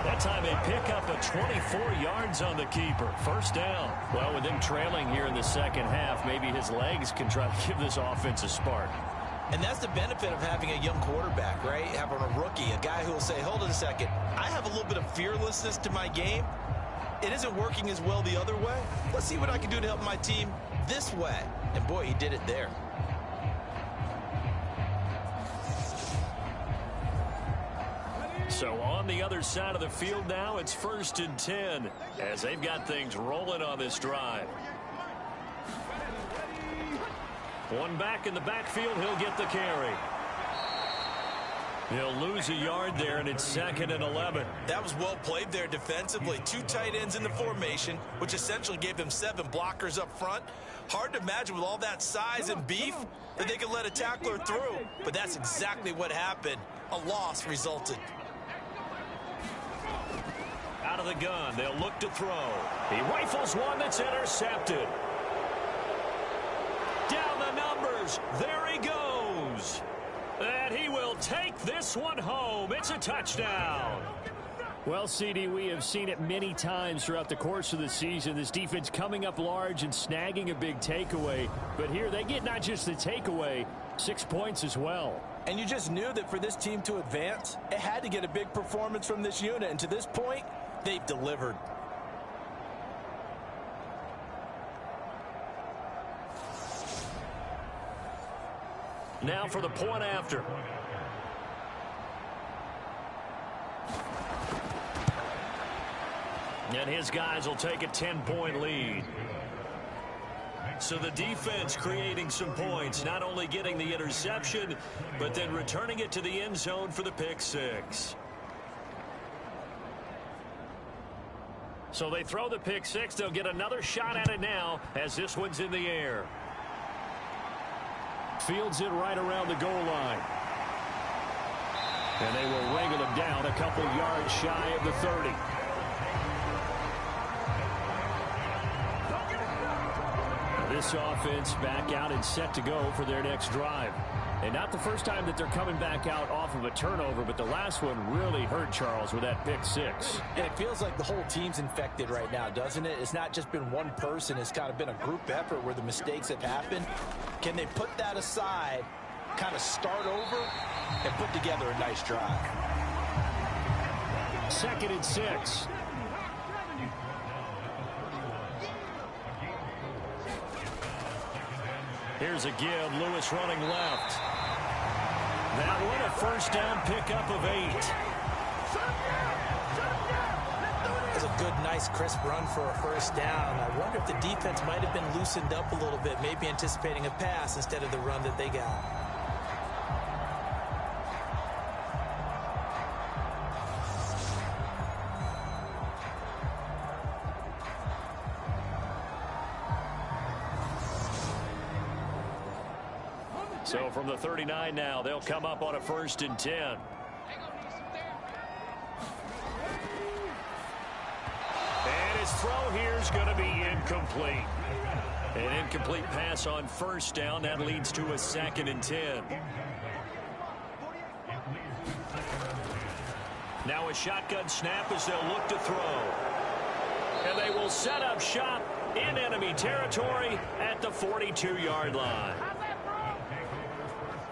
That time they pick up a 24 yards on the keeper. First down. Well, with them trailing here in the second half, maybe his legs can try to give this offense a spark. And that's the benefit of having a young quarterback, right? Having a rookie, a guy who will say, hold it a second, I have a little bit of fearlessness to my game. It isn't working as well the other way. Let's see what I can do to help my team this way. And boy, he did it there. So on the other side of the field now, it's 1st and 10 as they've got things rolling on this drive. One back in the backfield, he'll get the carry. He'll lose a yard there, and it's 2nd and 11. That was well played there defensively. 2 tight ends in the formation, which essentially gave them 7 blockers up front. Hard to imagine with all that size and beef that they could let a tackler through. But that's exactly what happened. A loss resulted. Out of the gun, they'll look to throw. He rifles one that's intercepted. Down the numbers. There he goes. And he will take this one home. It's a touchdown. Well, CD, we have seen it many times throughout the course of the season. This defense coming up large and snagging a big takeaway. But here they get not just the takeaway, 6 points as well. And you just knew that for this team to advance, it had to get a big performance from this unit. And to this point, they've delivered. Now for the point after. And his guys will take a 10-point lead. So the defense creating some points, not only getting the interception, but then returning it to the end zone for the pick 6. So they throw the pick 6. They'll get another shot at it now as this one's in the air. Fields it right around the goal line. And they will wrangle him down a couple yards shy of the 30. This offense back out and set to go for their next drive. And not the first time that they're coming back out off of a turnover, but the last one really hurt Charles with that pick 6. And it feels like the whole team's infected right now, doesn't it? It's not just been one person. It's kind of been a group effort where the mistakes have happened. Can they put that aside, kind of start over, and put together a nice drive? 2nd and 6. Here's a give. Lewis running left. That one a first down pickup of 8. It's a good, nice, crisp run for a first down. I wonder if the defense might have been loosened up a little bit, maybe anticipating a pass instead of the run that they got. So from the 39 now, they'll come up on a 1st and 10. And his throw here is going to be incomplete. An incomplete pass on 1st down. That leads to a 2nd and 10. Now a shotgun snap as they'll look to throw. And they will set up shop in enemy territory at the 42-yard line.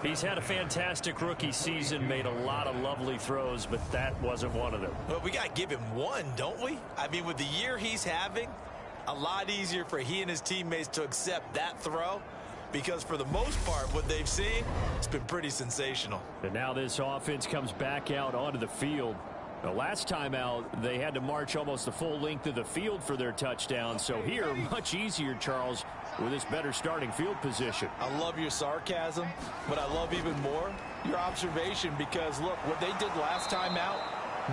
He's had a fantastic rookie season, made a lot of lovely throws, but that wasn't one of them. Well, we got to give him one, don't we? I mean, with the year he's having, a lot easier for he and his teammates to accept that throw, because for the most part, what they've seen, it's been pretty sensational. And now this offense comes back out onto the field. The last time out, they had to march almost the full length of the field for their touchdown. So here, much easier, Charles, with this better starting field position. I love your sarcasm, but I love even more your observation, because, look, what they did last time out,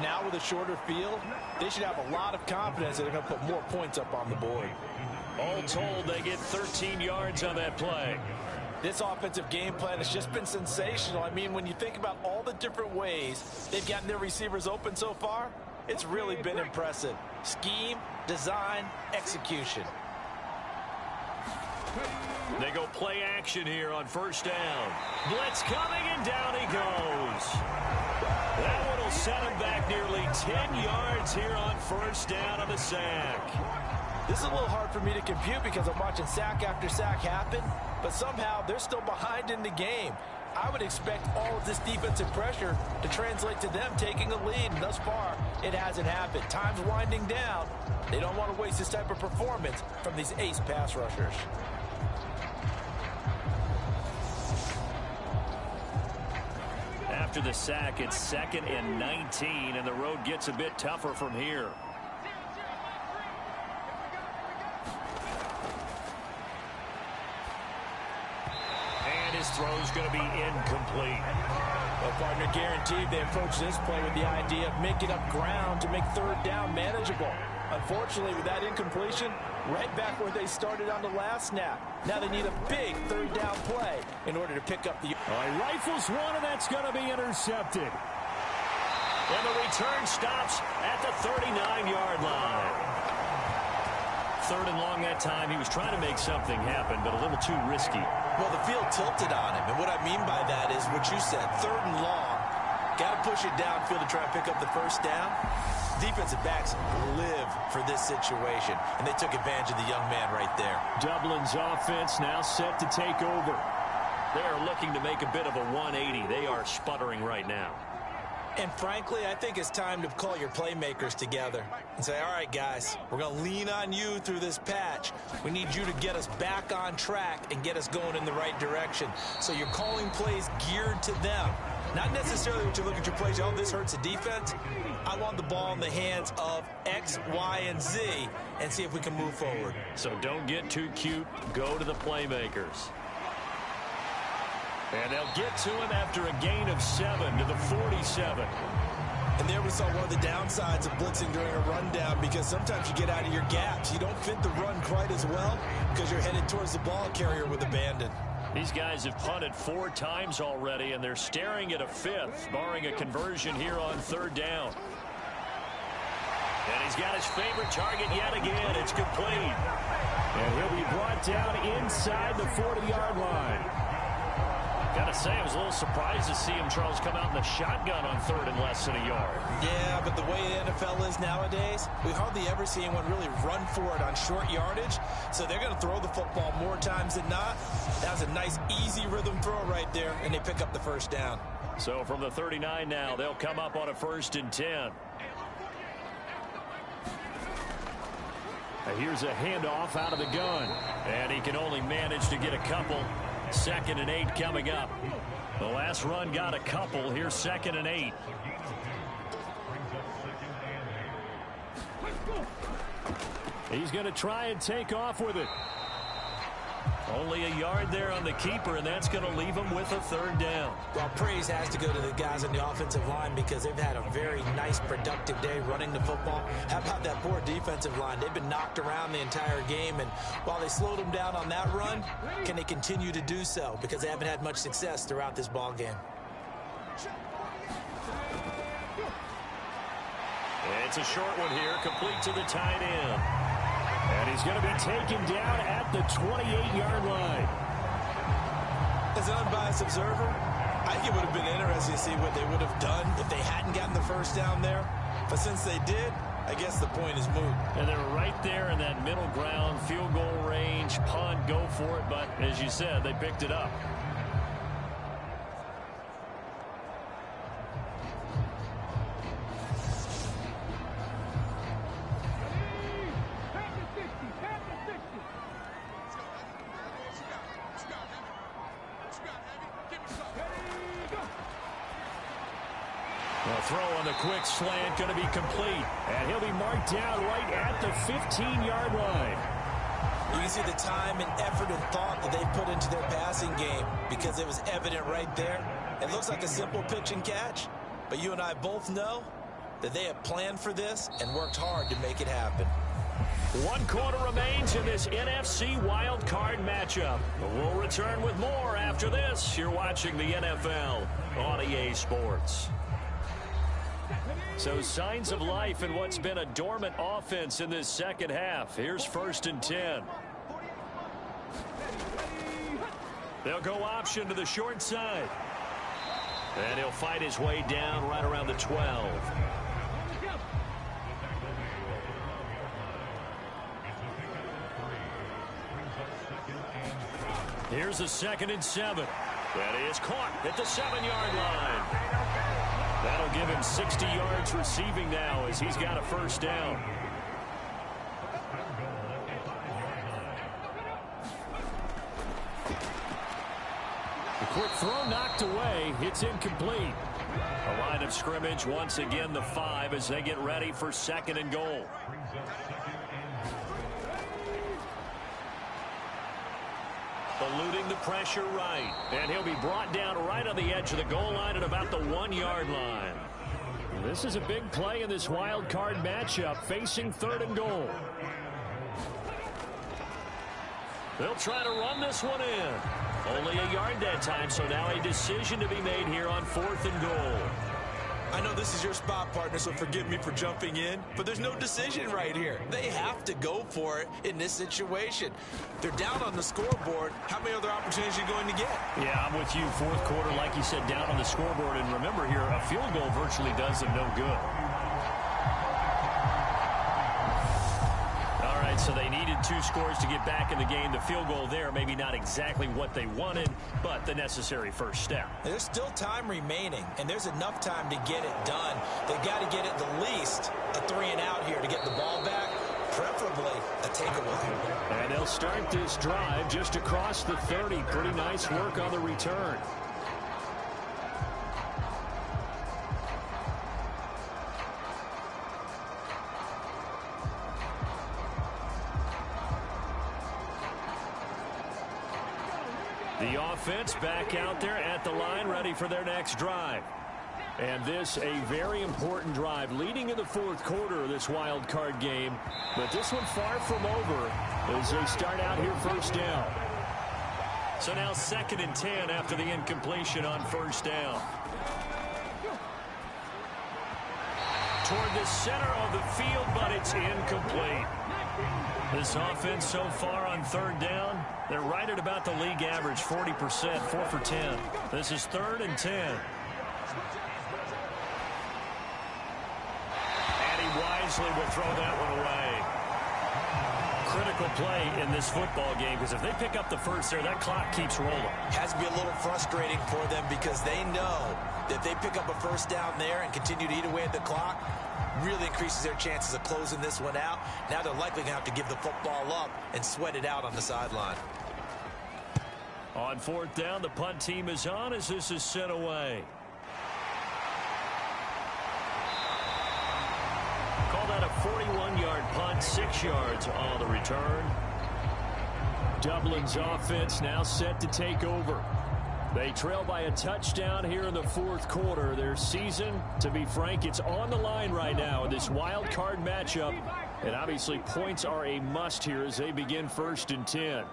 now with a shorter field, they should have a lot of confidence that they're going to put more points up on the board. All told, they get 13 yards on that play. This offensive game plan has just been sensational. I mean, when you think about all the different ways they've gotten their receivers open so far, it's really been impressive. Scheme, design, execution. They go play action here on 1st down. Blitz coming, and down he goes. That one will set him back nearly 10 yards here on 1st down on the sack. This is a little hard for me to compute because I'm watching sack after sack happen, but somehow they're still behind in the game. I would expect all of this defensive pressure to translate to them taking a lead, and thus far, it hasn't happened. Time's winding down. They don't want to waste this type of performance from these ace pass rushers. After the sack, it's 2nd and 19, and the road gets a bit tougher from here. His throw's going to be incomplete. Well, partner, guaranteed they approach this play with the idea of making up ground to make 3rd down manageable. Unfortunately, with that incompletion, right back where they started on the last snap. Now they need a big 3rd down play in order to pick up the... Rifles one, and that's going to be intercepted. And the return stops at the 39-yard line. 3rd and long that time. He was trying to make something happen, but a little too risky. Well, the field tilted on him, and what I mean by that is what you said, 3rd and long. Got to push it downfield to try and pick up the 1st down. Defensive backs live for this situation, and they took advantage of the young man right there. Dublin's offense now set to take over. They are looking to make a bit of a 180. They are sputtering right now. And frankly, I think it's time to call your playmakers together and say, all right, guys, we're going to lean on you through this patch. We need you to get us back on track and get us going in the right direction. So you're calling plays geared to them. Not necessarily what you look at your plays, oh, this hurts the defense. I want the ball in the hands of X, Y, and Z and see if we can move forward. So don't get too cute. Go to the playmakers. And they'll get to him after a gain of 7 to the 47. And there we saw one of the downsides of blitzing during a rundown, because sometimes you get out of your gaps. You don't fit the run quite as well because you're headed towards the ball carrier with abandon. These guys have punted 4 times already, and they're staring at a 5th, barring a conversion here on 3rd down. And he's got his favorite target yet again. It's complete. And he'll be brought down inside the 40-yard line. Gotta say, I was a little surprised to see him, Charles, come out in the shotgun on 3rd and less than a yard. Yeah, but the way the NFL is nowadays, we hardly ever see anyone really run for it on short yardage. So they're going to throw the football more times than not. That was a nice, easy rhythm throw right there, and they pick up the 1st down. So from the 39 now, they'll come up on a 1st and 10. Here's a handoff out of the gun. And he can only manage to get a couple. 2nd and 8 coming up. The last run got a couple. Here's 2nd and 8. He's going to try and take off with it. Only a yard there on the keeper, and that's going to leave him with a third down. Well, praise has to go to the guys on the offensive line because they've had a very nice, productive day running the football. How about that poor defensive line? They've been knocked around the entire game, and while they slowed them down on that run, can they continue to do so? Because they haven't had much success throughout this ball game. It's a short one here, complete to the tight end. And he's going to be taken down at the 28-yard line. As an unbiased observer, I think it would have been interesting to see what they would have done if they hadn't gotten the first down there. But since they did, I guess the point is moot. And they were right there in that middle ground, field goal range, punt, go for it. But as you said, they picked it up. Throw on the quick slant, going to be complete. And he'll be marked down right at the 15-yard line. You can see the time and effort and thought that they put into their passing game because it was evident right there. It looks like a simple pitch and catch, but you and I both know that they have planned for this and worked hard to make it happen. 1 quarter remains in this NFC Wild Card matchup. We'll return with more after this. You're watching the NFL on EA Sports. So signs of life in what's been a dormant offense in this second half. Here's 1st and 10. They'll go option to the short side. And he'll fight his way down right around the 12. Here's a 2nd and 7. That is caught at the 7-yard line. That'll give him 60 yards receiving now as he's got a first down. The quick throw knocked away. It's incomplete. A line of scrimmage once again the 5 as they get ready for 2nd and goal. Eluding the pressure right. And he'll be brought down right on the edge of the goal line at about the 1-yard line. This is a big play in this wild card matchup facing 3rd and goal. They'll try to run this one in. Only a yard that time, so now a decision to be made here on 4th and goal. I know this is your spot, partner, so forgive me for jumping in, but there's no decision right here. They have to go for it in this situation. They're down on the scoreboard. How many other opportunities are you going to get? Yeah, I'm with you. 4th quarter, like you said, down on the scoreboard. And remember here, a field goal virtually does them no good. All right, so they needed 2 scores to get back in the game. The field goal there, maybe not exactly what they wanted, but the necessary first step. There's still time remaining, and there's enough time to get it done. They've got to get at the least a 3-and-out here to get the ball back, preferably a takeaway. And they'll start this drive just across the 30. Pretty nice work on the return. The offense back out there at the line, ready for their next drive. And this a very important drive leading in the 4th quarter of this wild card game. But this one far from over as they start out here first down. So now 2nd and 10 after the incompletion on first down. Toward the center of the field, but it's incomplete. This offense so far on 3rd down, they're right at about the league average, 40%, 4 for 10. This is 3rd and 10. And he wisely will throw that one away. Critical play in this football game because if they pick up the first there, that clock keeps rolling. Has to be a little frustrating for them because they know that if they pick up a first down there and continue to eat away at the clock, really increases their chances of closing this one out. Now they're likely going to have to give the football up and sweat it out on the sideline. On 4th down, the punt team is on as this is sent away. Call that a 41-yard punt, 6 yards on the return. Dublin's offense now set to take over. They trail by a touchdown here in the fourth quarter. Their season, to be frank, it's on the line right now in this wild card matchup. And obviously points are a must here as they begin 1st and 10.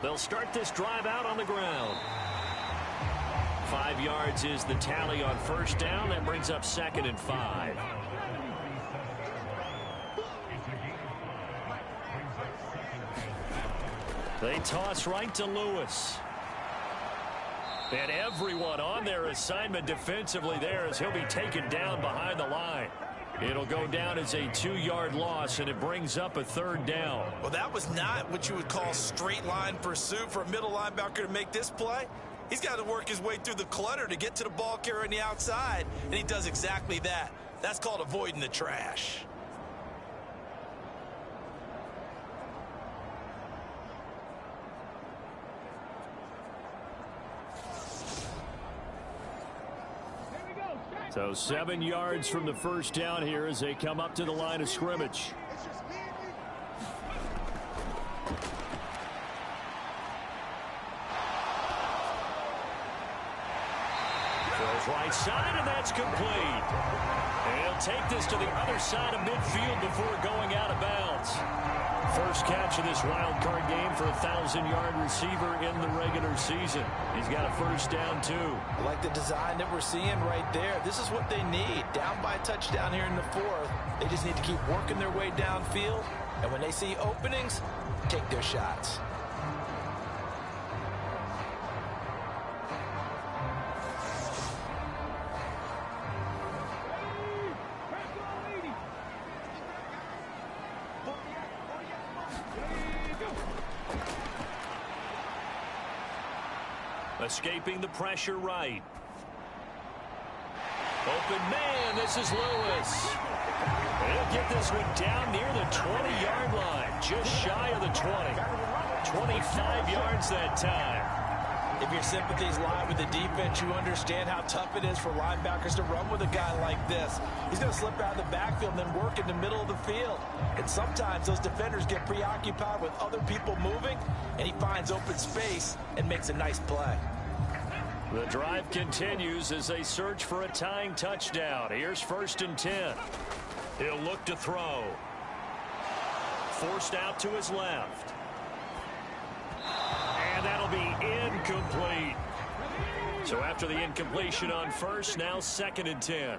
They'll start this drive out on the ground. 5 yards is the tally on 1st down. That brings up 2nd and 5. They toss right to Lewis. And everyone on their assignment defensively there as he'll be taken down behind the line. It'll go down as a 2-yard loss, and it brings up a 3rd down. Well, that was not what you would call straight line pursuit for a middle linebacker to make this play. He's got to work his way through the clutter to get to the ball carrier on the outside, and he does exactly that. That's called avoiding the trash. So 7 yards from the 1st down here as they come up to the line of scrimmage. Throws right side, and that's complete. And he'll take this to the other side of midfield before going out of bounds. First catch of this wild card game for a 1,000-yard receiver in the regular season. He's got a 1st down, too. I like the design that we're seeing right there. This is what they need. Down by a touchdown here in the 4th. They just need to keep working their way downfield. And when they see openings, take their shots. Escaping the pressure right. Open man, this is Lewis. He'll get this one down near the 20-yard line, just shy of the 20. 25 yards that time. If your sympathies lie with the defense, you understand how tough it is for linebackers to run with a guy like this. He's going to slip out of the backfield and then work in the middle of the field. And sometimes those defenders get preoccupied with other people moving, and he finds open space and makes a nice play. The drive continues as they search for a tying touchdown. Here's 1st and 10. He'll look to throw. Forced out to his left. And that'll be incomplete. So after the incompletion on 1st, now 2nd and 10.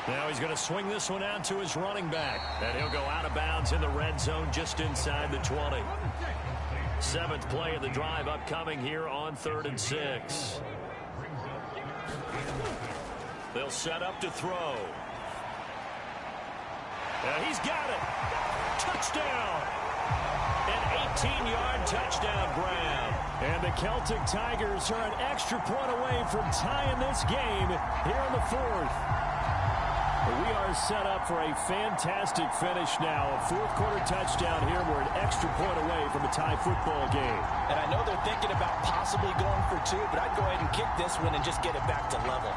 Now he's going to swing this one out to his running back. And he'll go out of bounds in the red zone just inside the 20. 7th play of the drive upcoming here on 3rd and 6. They'll set up to throw. And he's got it. Touchdown. An 18-yard touchdown grab. And the Celtic Tigers are an extra point away from tying this game here in the 4th. We are set up for a fantastic finish now. A fourth-quarter touchdown here. We're an extra point away from a tie football game. And I know they're thinking about possibly going for 2, but I'd go ahead and kick this one and just get it back to level.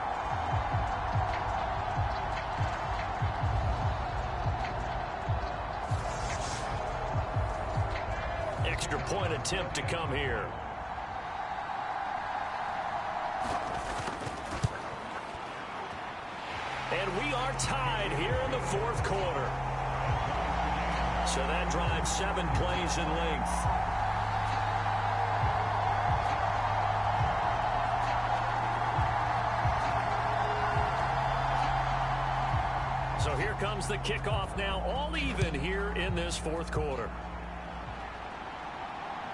Extra point attempt to come here. And we are tied here in the 4th quarter. So that drives 7 plays in length. So here comes the kickoff now, all even here in this 4th quarter.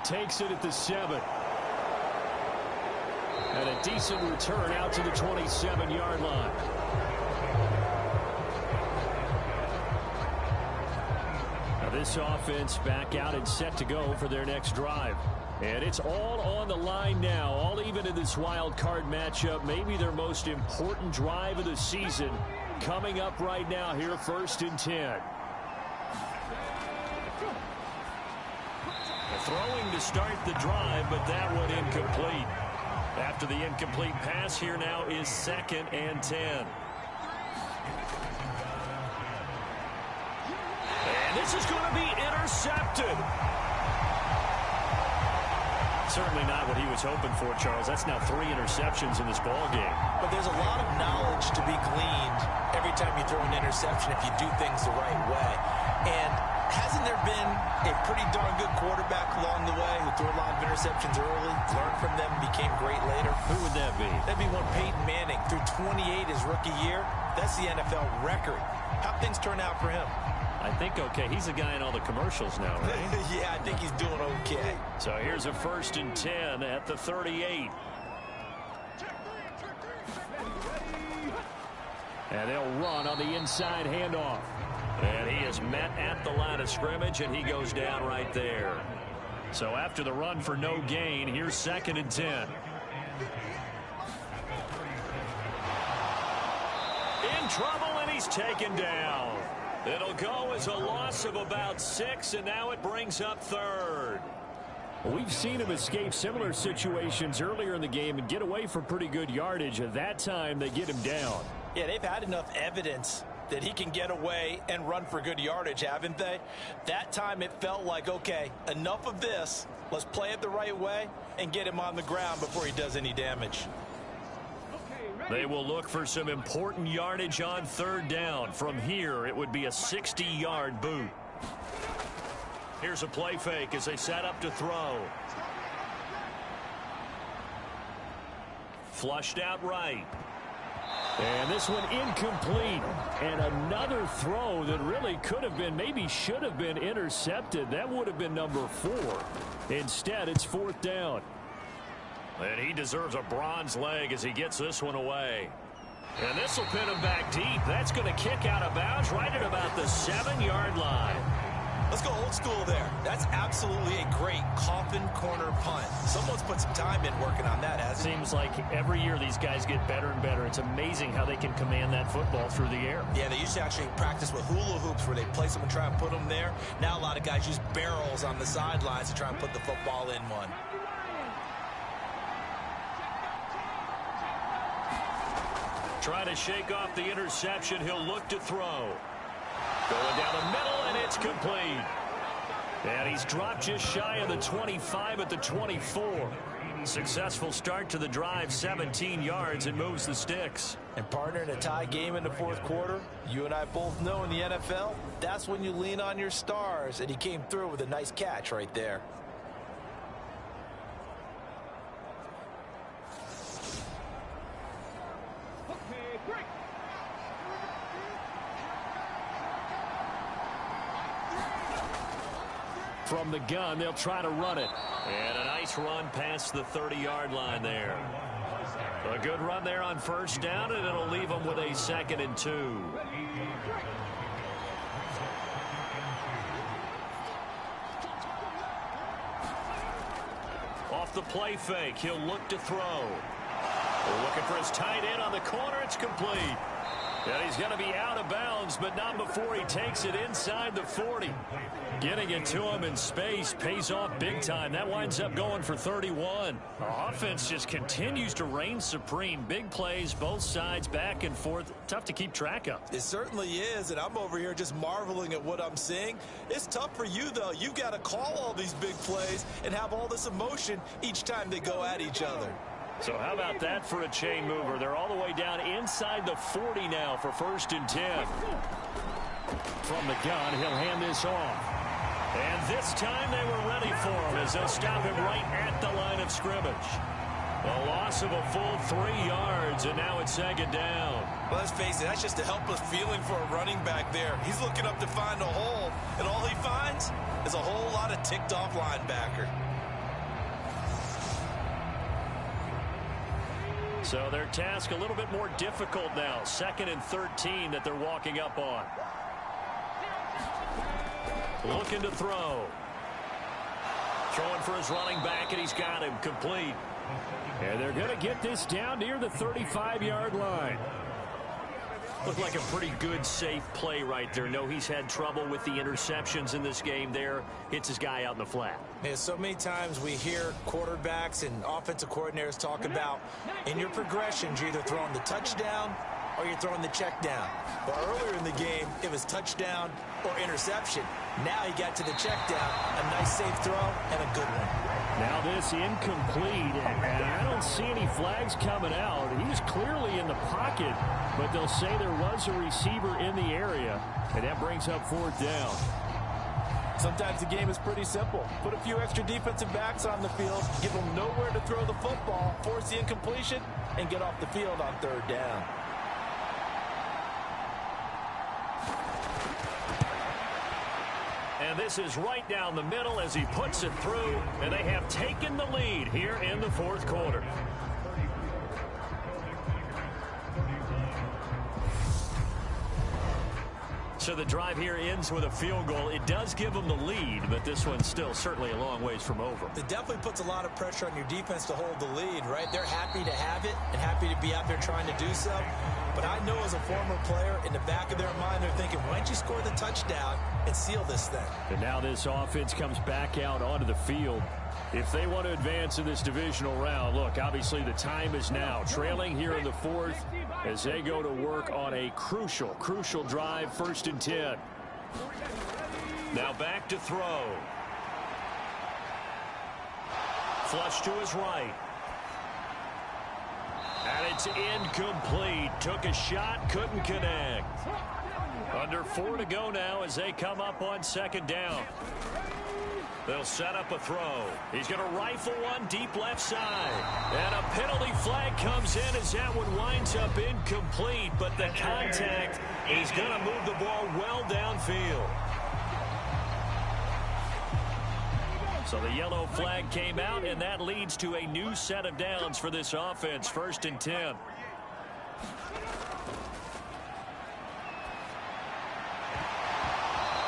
Takes it at the 7. And a decent return out to the 27-yard line. This offense back out and set to go for their next drive. And it's all on the line now, all even in this wild card matchup. Maybe their most important drive of the season coming up right now here, 1st and 10. Throwing to start the drive, but that one incomplete. After the incomplete pass, here now is 2nd and 10. And this is going to be intercepted. Certainly not what he was hoping for, Charles. That's now 3 interceptions in this ball game. But there's a lot of knowledge to be gleaned every time you throw an interception if you do things the right way. And hasn't there been a pretty darn good quarterback along the way who threw a lot of interceptions early, learned from them, became great later? Who would that be? That'd be one Peyton Manning. Threw 28 his rookie year. That's the NFL record. How'd things turn out for him? I think okay. He's the guy in all the commercials now, right? Yeah, I think he's doing okay. So here's a 1st and 10 at the 38. And they'll run on the inside handoff. And he is met at the line of scrimmage, and he goes down right there. So after the run for no gain, here's 2nd and 10. In trouble, and he's taken down. It'll go as a loss of about 6, and now it brings up 3rd. We've seen him escape similar situations earlier in the game and get away for pretty good yardage. At that time, they get him down. Yeah, they've had enough evidence that he can get away and run for good yardage, haven't they? That time it felt like, okay, enough of this. Let's play it the right way and get him on the ground before he does any damage. They will look for some important yardage on 3rd down. From here, it would be a 60-yard boot. Here's a play fake as they set up to throw. Flushed out right. And this one incomplete. And another throw that really could have been, maybe should have been intercepted. That would have been number 4. Instead, it's 4th down. And he deserves a bronze leg as he gets this one away. And this will pin him back deep. That's going to kick out of bounds right at about the 7-yard line. Let's go old school there. That's absolutely a great coffin corner punt. Someone's put some time in working on that, hasn't it? Seems like every year these guys get better and better. It's amazing how they can command that football through the air. Yeah, they used to actually practice with hula hoops where they place them and try and put them there. Now a lot of guys use barrels on the sidelines to try and put the football in one. Trying to shake off the interception. He'll look to throw. Going down the middle, and it's complete. And he's dropped just shy of the 25 at the 24. Successful start to the drive, 17 yards, and moves the sticks. And partner, in a tie game in the 4th quarter, you and I both know in the NFL, that's when you lean on your stars. And he came through with a nice catch right there. From the gun, they'll try to run it. And a nice run past the 30-yard line there. A good run there on 1st down, and it'll leave them with a 2nd and 2. Off the play fake, he'll look to throw. Looking for his tight end on the corner. It's complete. And he's going to be out of bounds, but not before he takes it inside the 40. Getting it to him in space pays off big time. That winds up going for 31. The offense just continues to reign supreme. Big plays, both sides, back and forth. Tough to keep track of. It certainly is, and I'm over here just marveling at what I'm seeing. It's tough for you, though. You've got to call all these big plays and have all this emotion each time they go at each other. So how about that for a chain mover? They're all the way down inside the 40 now for 1st and 10. From the gun, he'll hand this off. And this time they were ready for him as they'll stop him right at the line of scrimmage. A loss of a full 3 yards, and now it's 2nd down. Well, let's face it, that's just a helpless feeling for a running back there. He's looking up to find a hole, and all he finds is a whole lot of ticked-off linebacker. So their task a little bit more difficult now. 2nd and 13 that they're walking up on. Looking to throw. Throwing for his running back, and he's got him complete. And they're going to get this down near the 35-yard line. Looked like a pretty good, safe play right there. No, he's had trouble with the interceptions in this game there. Hits his guy out in the flat. Yeah, so many times we hear quarterbacks and offensive coordinators talk about in your progressions, you're either throwing the touchdown or you're throwing the check down. But earlier in the game, it was touchdown or interception. Now he got to the check down. A nice safe throw and a good one. Now this incomplete, and I don't see any flags coming out. He's clearly in the pocket, but they'll say there was a receiver in the area, and that brings up 4th down. Sometimes the game is pretty simple. Put a few extra defensive backs on the field, give them nowhere to throw the football, force the incompletion, and get off the field on 3rd down. And this is right down the middle as he puts it through, and they have taken the lead here in the 4th quarter. So the drive here ends with a field goal. It does give them the lead, but this one's still certainly a long ways from over. It definitely puts a lot of pressure on your defense to hold the lead, right? They're happy to have it and happy to be out there trying to do so. But I know as a former player, in the back of their mind, they're thinking, why don't you score the touchdown and seal this thing? And now this offense comes back out onto the field. If they want to advance in this divisional round, look, obviously the time is now. Trailing here in the 4th as they go to work on a crucial drive, 1st and 10. Now back to throw. Flush to his right. And it's incomplete. Took a shot, couldn't connect. Under 4 to go now as they come up on 2nd down. They'll set up a throw. He's going to rifle one deep left side. And a penalty flag comes in as that one winds up incomplete. But the contact is going to move the ball well downfield. So the yellow flag came out, and that leads to a new set of downs for this offense. 1st and 10.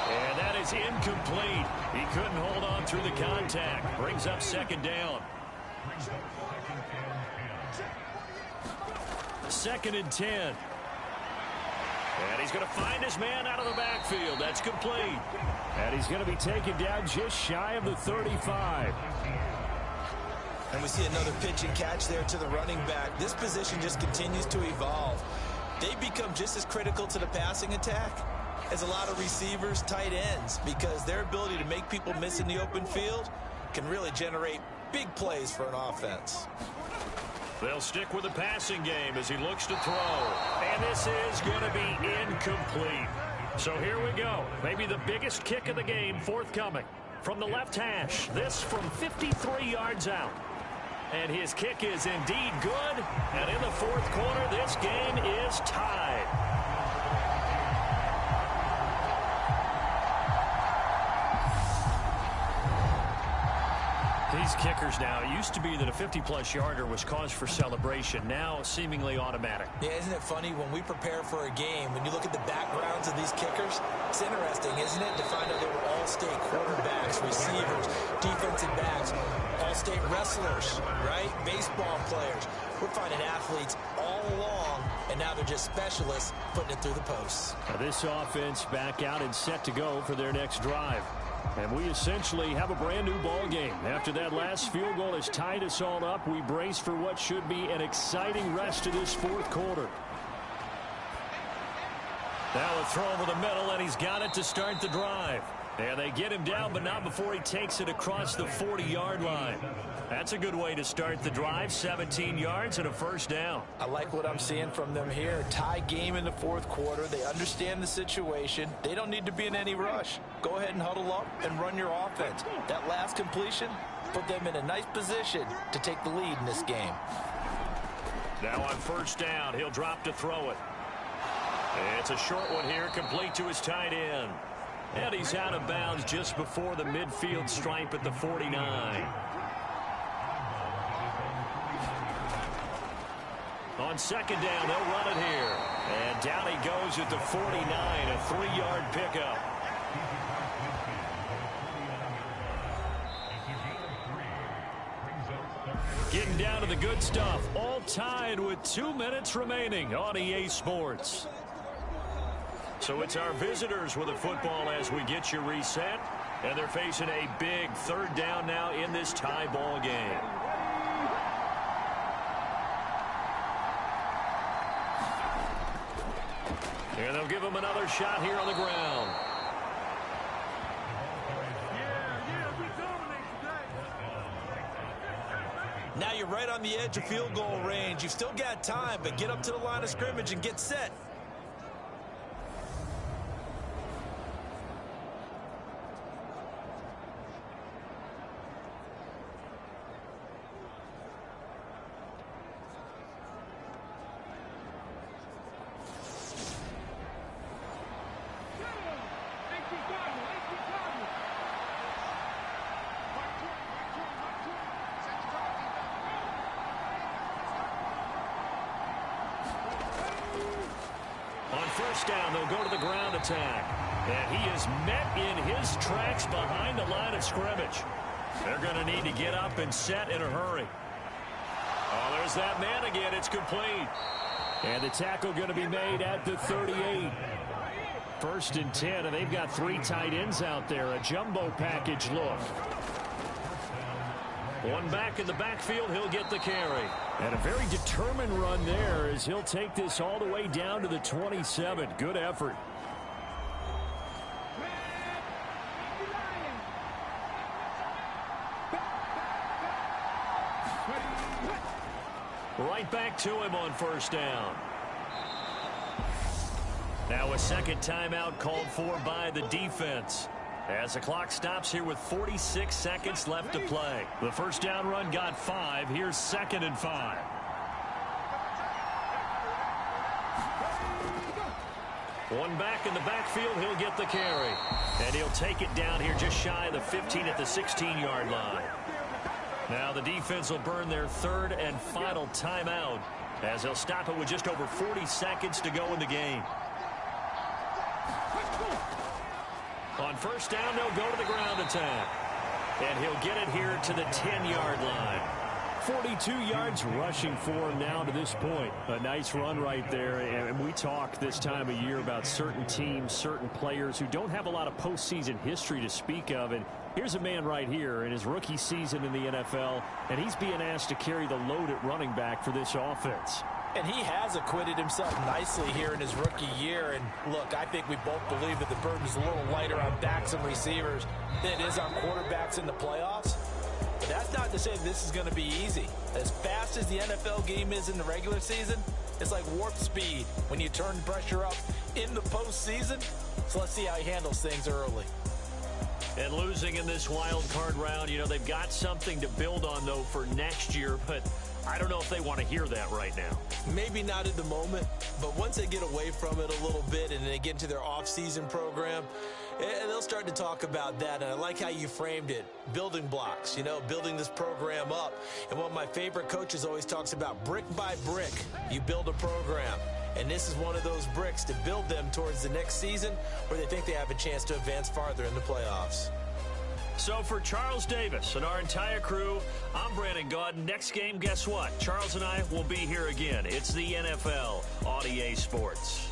And that is incomplete. He couldn't hold on through the contact. Brings up 2nd down. 2nd and 10. And he's going to find his man out of the backfield. That's complete. And he's going to be taken down just shy of the 35. And we see another pitch and catch there to the running back. This position just continues to evolve. They become just as critical to the passing attack as a lot of receivers, tight ends, because their ability to make people miss in the open field can really generate big plays for an offense. They'll stick with the passing game as he looks to throw. And this is going to be incomplete. So here we go. Maybe the biggest kick of the game forthcoming. From the left hash, this from 53 yards out. And his kick is indeed good. And in the 4th quarter, this game is tied. These kickers now, it used to be that a 50-plus yarder was cause for celebration. Now seemingly automatic. Yeah, isn't it funny when we prepare for a game, when you look at the backgrounds of these kickers, it's interesting, isn't it, to find out they were all-state quarterbacks, receivers, defensive backs, all-state wrestlers, right? Baseball players. We're finding athletes all along, and now they're just specialists putting it through the posts. Now this offense back out and set to go for their next drive. And we essentially have a brand new ball game. After that last field goal has tied us all up, we brace for what should be an exciting rest of this 4th quarter. Now a throw over the middle, and he's got it to start the drive. And they get him down, but not before he takes it across the 40-yard line. That's a good way to start the drive. 17 yards and a 1st down. I like what I'm seeing from them here. Tie game in the 4th quarter. They understand the situation. They don't need to be in any rush. Go ahead and huddle up and run your offense. That last completion put them in a nice position to take the lead in this game. Now on 1st down, he'll drop to throw it. It's a short one here, complete to his tight end. And he's out of bounds just before the midfield stripe at the 49. On 2nd down, they'll run it here. And down he goes at the 49, a 3-yard pickup. Getting down to the good stuff. All tied with 2 minutes remaining on EA Sports. So it's our visitors with the football as we get you reset. And they're facing a big 3rd down now in this tie ball game. And they'll give him another shot here on the ground. Now you're right on the edge of field goal range. You've still got time, but get up to the line of scrimmage and get set. First down, they'll go to the ground attack. And he is met in his tracks behind the line of scrimmage. They're going to need to get up and set in a hurry. Oh, there's that man again. It's complete. And the tackle going to be made at the 38. First and 10, and they've got 3 tight ends out there. A jumbo package look. One back in the backfield, he'll get the carry. And a very determined run there as he'll take this all the way down to the 27. Good effort. Right back to him on first down. Now a second timeout called for by the defense. As the clock stops here with 46 seconds left to play. The first down run got 5. Here's 2nd and 5. One back in the backfield. He'll get the carry. And he'll take it down here just shy of the 15 at the 16-yard line. Now the defense will burn their 3rd and final timeout as they'll stop it with just over 40 seconds to go in the game. On first down, they'll go to the ground attack. And he'll get it here to the 10-yard line. 42 yards rushing for him now to this point. A nice run right there. And we talk this time of year about certain teams, certain players who don't have a lot of postseason history to speak of. And here's a man right here in his rookie season in the NFL, and he's being asked to carry the load at running back for this offense. And he has acquitted himself nicely here in his rookie year. And look, I think we both believe that the burden's a little lighter on backs and receivers than it is on quarterbacks in the playoffs. But that's not to say this is going to be easy. As fast as the NFL game is in the regular season, it's like warp speed when you turn pressure up in the postseason. So let's see how he handles things early. And losing in this wild card round, you know, they've got something to build on, though, for next year. But I don't know if they want to hear that right now. Maybe not at the moment, but once they get away from it a little bit and they get into their off-season program, they'll start to talk about that. And I like how you framed it. Building blocks, you know, building this program up. And one of my favorite coaches always talks about brick by brick, you build a program. And this is one of those bricks to build them towards the next season where they think they have a chance to advance farther in the playoffs. So for Charles Davis and our entire crew, I'm Brandon Gaudin. Next game, guess what? Charles and I will be here again. It's the NFL on EA Sports.